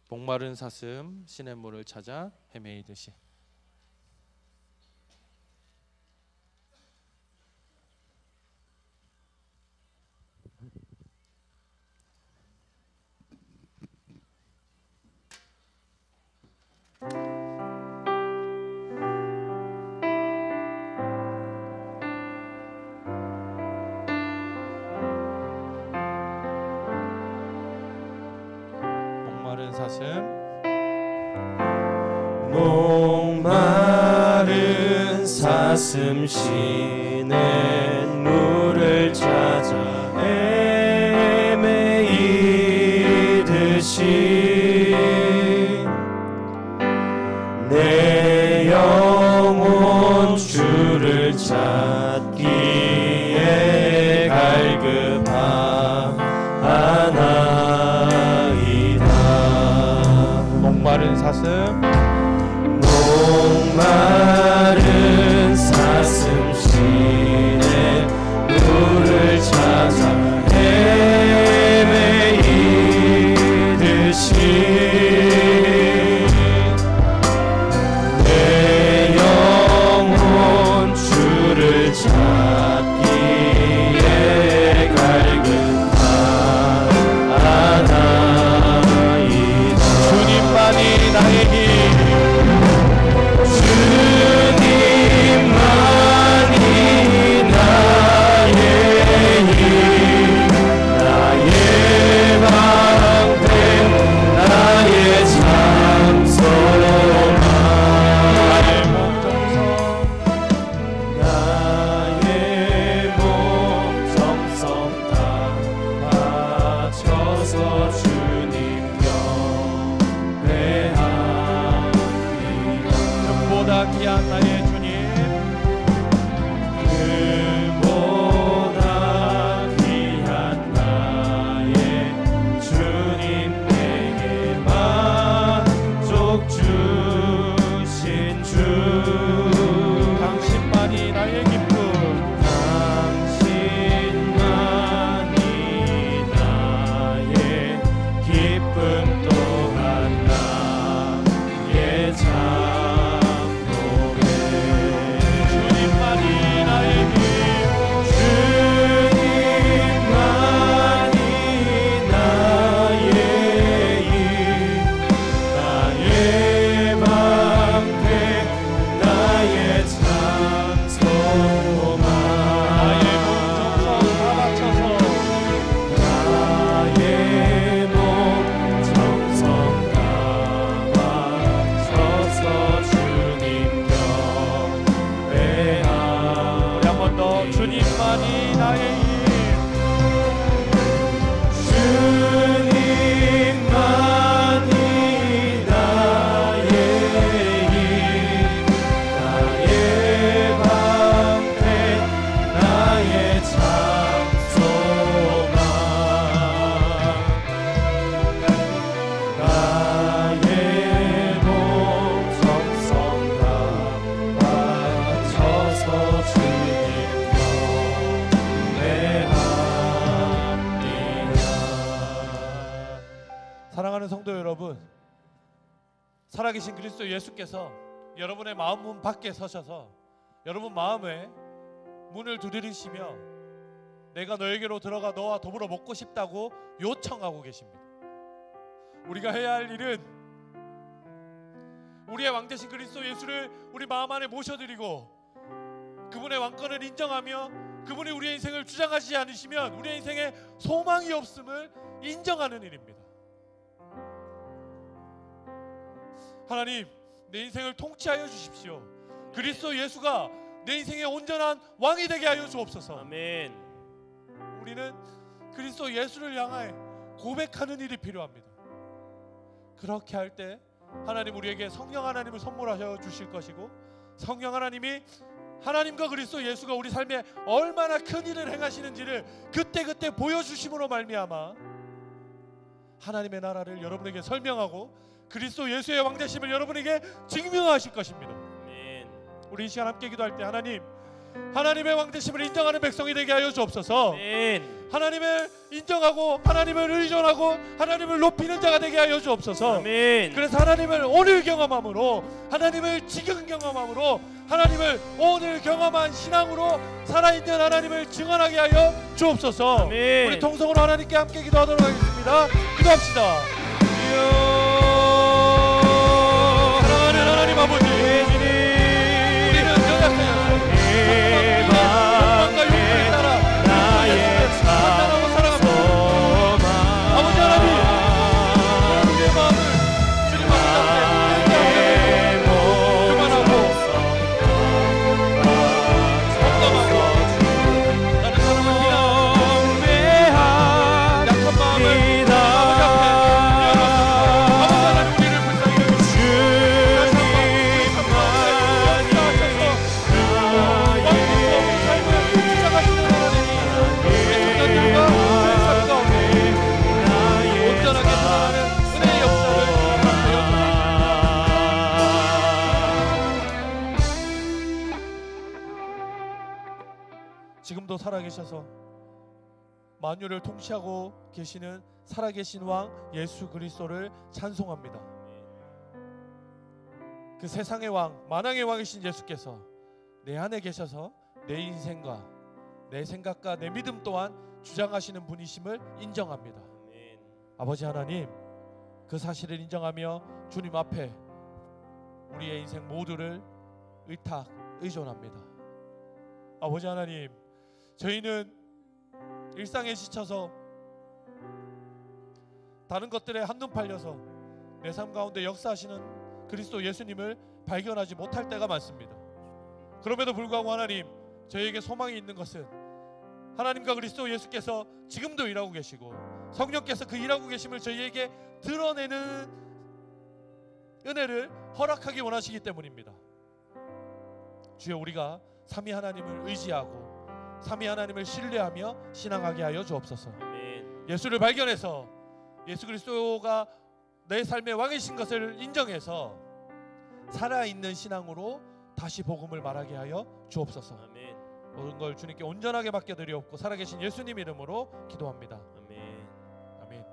목마른 사슴 시냇물을 찾아 헤매이듯이. 목마른 사슴, 목마른 사슴 시냇물을 찾아 헤매이듯이 내 영혼 주를 찾기에 갈급하나이다. 목마른 사슴, 목마른 사슴 시냇물을 귀한 나의 주님, 그보다 귀한 나의 주님, 내게 만족 주신 주, 당신만이 나의 기쁨, 당신만이 나의 기쁨, 또한 나의 참고해. 주님만이 나의 힘, 주님만이 나의 힘, 나의 방패, 나의 참 소망, 나의 몸 정성 다 바쳐서 나의 몸 정성 다 바쳐서 주님 경배하리. 한 번 더 주님만이 나의 힘, 주님만이 나의 힘, 나의 방패, 나의 참 소망, 나의 몸 정성 다 바쳐서 주님 경배합니다. 사랑하는 성도 여러분, 살아계신 그리스도 예수께서 여러분의 마음 문 밖에 서셔서 여러분 마음에 문을 두드리시며 내가 너에게로 들어가 너와 더불어 먹고 싶다고 요청하고 계십니다. 우리가 해야 할 일은 우리의 왕 되신 그리스도 예수를 우리 마음 안에 모셔드리고 그분의 왕권을 인정하며 그분이 우리의 인생을 주장하지 않으시면 우리의 인생에 소망이 없음을 인정하는 일입니다. 하나님, 내 인생을 통치하여 주십시오. 그리스도 예수가 내 인생의 온전한 왕이 되게 하여 주옵소서. 아멘. 우리는 그리스도 예수를 향해 고백하는 일이 필요합니다. 그렇게 할 때 하나님 우리에게 성령 하나님을 선물하셔 주실 것이고, 성령 하나님이 하나님과 그리스도 예수가 우리 삶에 얼마나 큰 일을 행하시는지를 그때그때 보여주심으로 말미암아 하나님의 나라를 여러분에게 설명하고 그리스도 예수의 왕되심을 여러분에게 증명하실 것입니다. 아멘. 우리 이 시간 함께 기도할 때 하나님의 왕되심을 인정하는 백성이 되게 하여 주옵소서. 아멘. 하나님을 인정하고 하나님을 의존하고 하나님을 높이는 자가 되게 하여 주옵소서. 아멘. 그래서 하나님을 오늘 경험함으로, 하나님을 지금 경험함으로, 하나님을 오늘 경험한 신앙으로 살아있는 하나님을 증언하게 하여 주옵소서. 아멘. 우리 통성으로 하나님께 함께 기도하도록 하겠습니다. 기도합시다. 사랑하는 하나님 아버지, 우리는 연약하여 욕망과 욕구에 따라 판단하고 살아갑니다. 아버지 하나님, 우리의 마음을 주님 앞에 그만하고 건강하고 다른 사람을 비난하고 약한 마음을 아버지 앞에 내어놓습니다. 아버지 하나님, 우리를 불쌍히 여기시고 다시 한번 우리 삶 가운데 역사하셔서 왕국과 우리 삶을 주장하시는 하나님이 우리 청년들과 저희 삶 가운데 온전하게 살아가는 은혜의 역사를 되어드립니다. 지금도 살아계셔서 만유를 통치하고 계시는 살아계신 왕 예수 그리스도를 찬송합니다. 그 세상의 왕, 만왕의 왕이신 예수께서 내 안에 계셔서 내 인생과 내 생각과 내 믿음 또한 주장하시는 분이심을 인정합니다. 아멘. 아버지 하나님, 그 사실을 인정하며 주님 앞에 우리의 인생 모두를 의존합니다. 아버지 하나님, 저희는 일상에 지쳐서 다른 것들에 한눈 팔려서 내 삶 가운데 역사하시는 그리스도 예수님을 발견하지 못할 때가 많습니다. 그럼에도 불구하고 하나님, 저희에게 소망이 있는 것은 하나님과 그리스도 예수께서 지금도 일하고 계시고 성령께서 그 일하고 계심을 저희에게 드러내는 은혜를 허락하기 원하시기 때문입니다. 주여, 우리가 삼위 하나님을 의지하고 삼위 하나님을 신뢰하며 신앙하게 하여 주옵소서. 아멘. 예수를 발견해서 예수 그리스도가 내 삶의 왕이신 것을 인정해서 살아있는 신앙으로 다시 복음을 말하게 하여 주옵소서. 아멘. 모든 걸 주님께 온전하게 맡겨드리옵고 살아계신 예수님 이름으로 기도합니다. 아멘. 아멘.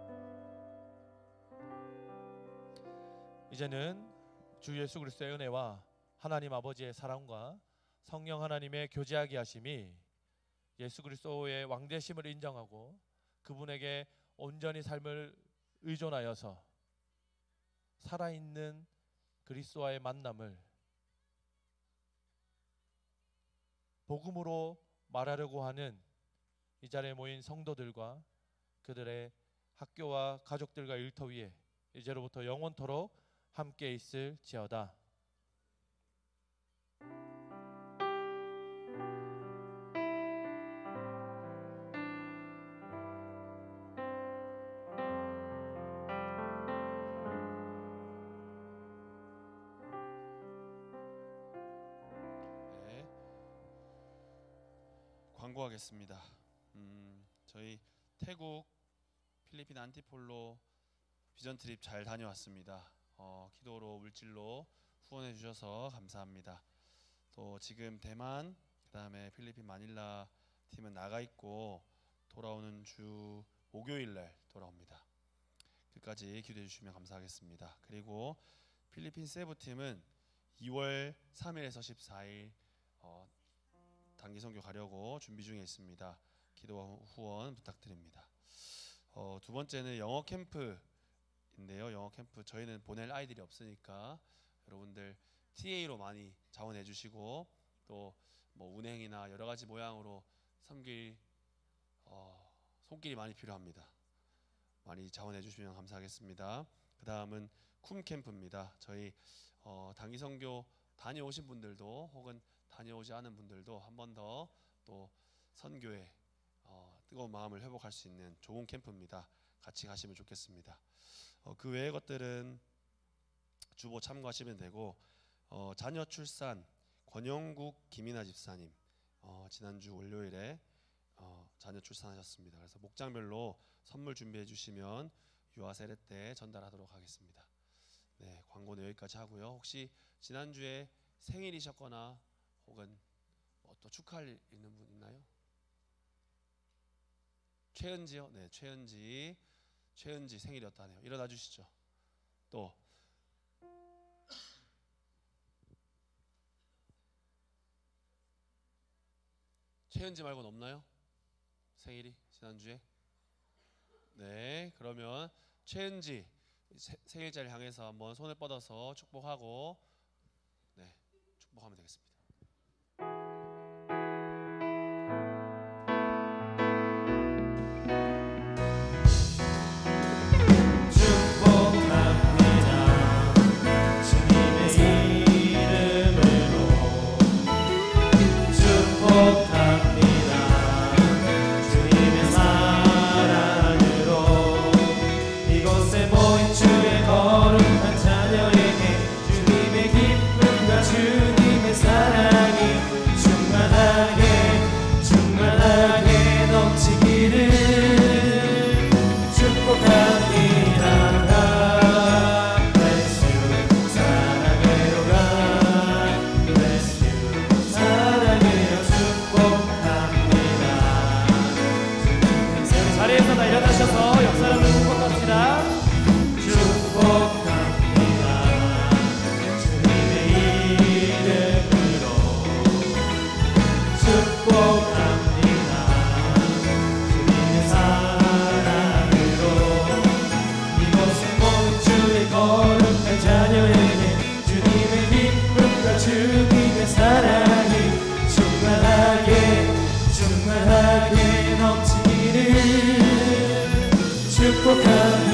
이제는 주 예수 그리스도의 은혜와 하나님 아버지의 사랑과 성령 하나님의 교제하게 하심이 예수 그리스도의 왕되심을 인정하고 그분에게 온전히 삶을 의존하여서 살아있는 그리스도와의 만남을 복음으로 말하려고 하는 이 자리에 모인 성도들과 그들의 학교와 가족들과 일터 위에 이제로부터 영원토록 함께 있을지어다. 네, 광고하겠습니다. 저희 태국, 필리핀 안티폴로 비전 트립 잘 다녀왔습니다. 기도로 물질로 후원해 주셔서 감사합니다. 또 지금 대만, 그다음에 필리핀 마닐라 팀은 나가 있고 돌아오는 주 목요일 날 돌아옵니다. 끝까지 기도해 주시면 감사하겠습니다. 그리고 필리핀 세부 팀은 2월 3일에서 14일 단기 선교 가려고 준비 중에 있습니다. 기도 후원 부탁드립니다. 두 번째는 영어 캠프인데요. 영어 캠프 저희는 보낼 아이들이 없으니까 여러분들 TA로 많이 자원해 주시고 또 뭐 운행이나 여러 가지 모양으로 섬길 손길이 많이 필요합니다. 많이 자원해 주시면 감사하겠습니다. 그 다음은 쿰 캠프입니다. 저희 단기 선교 다녀오신 분들도 혹은 다녀오지 않은 분들도 한 번 더 또 선교에 뜨거운 마음을 회복할 수 있는 좋은 캠프입니다. 같이 가시면 좋겠습니다. 그 외의 것들은 주보 참고하시면 되고 자녀 출산 권영국 김이나 집사님 지난주 월요일에 자녀 출산하셨습니다. 그래서 목장별로 선물 준비해 주시면 유아 세례 때 전달하도록 하겠습니다. 네, 광고는 여기까지 하고요. 혹시 지난주에 생일이셨거나 혹은 또 축하할 일 있는 분 있나요? 최은지요? 네, 최은지 생일이었다네요. 일어나 주시죠. 또 최은지 말고는 없나요? 생일이 지난주에? 네, 그러면 최은지 생일자를 향해서 한번 손을 뻗어서 축복하고 네, 축복하면 되겠습니다. 축복합니다.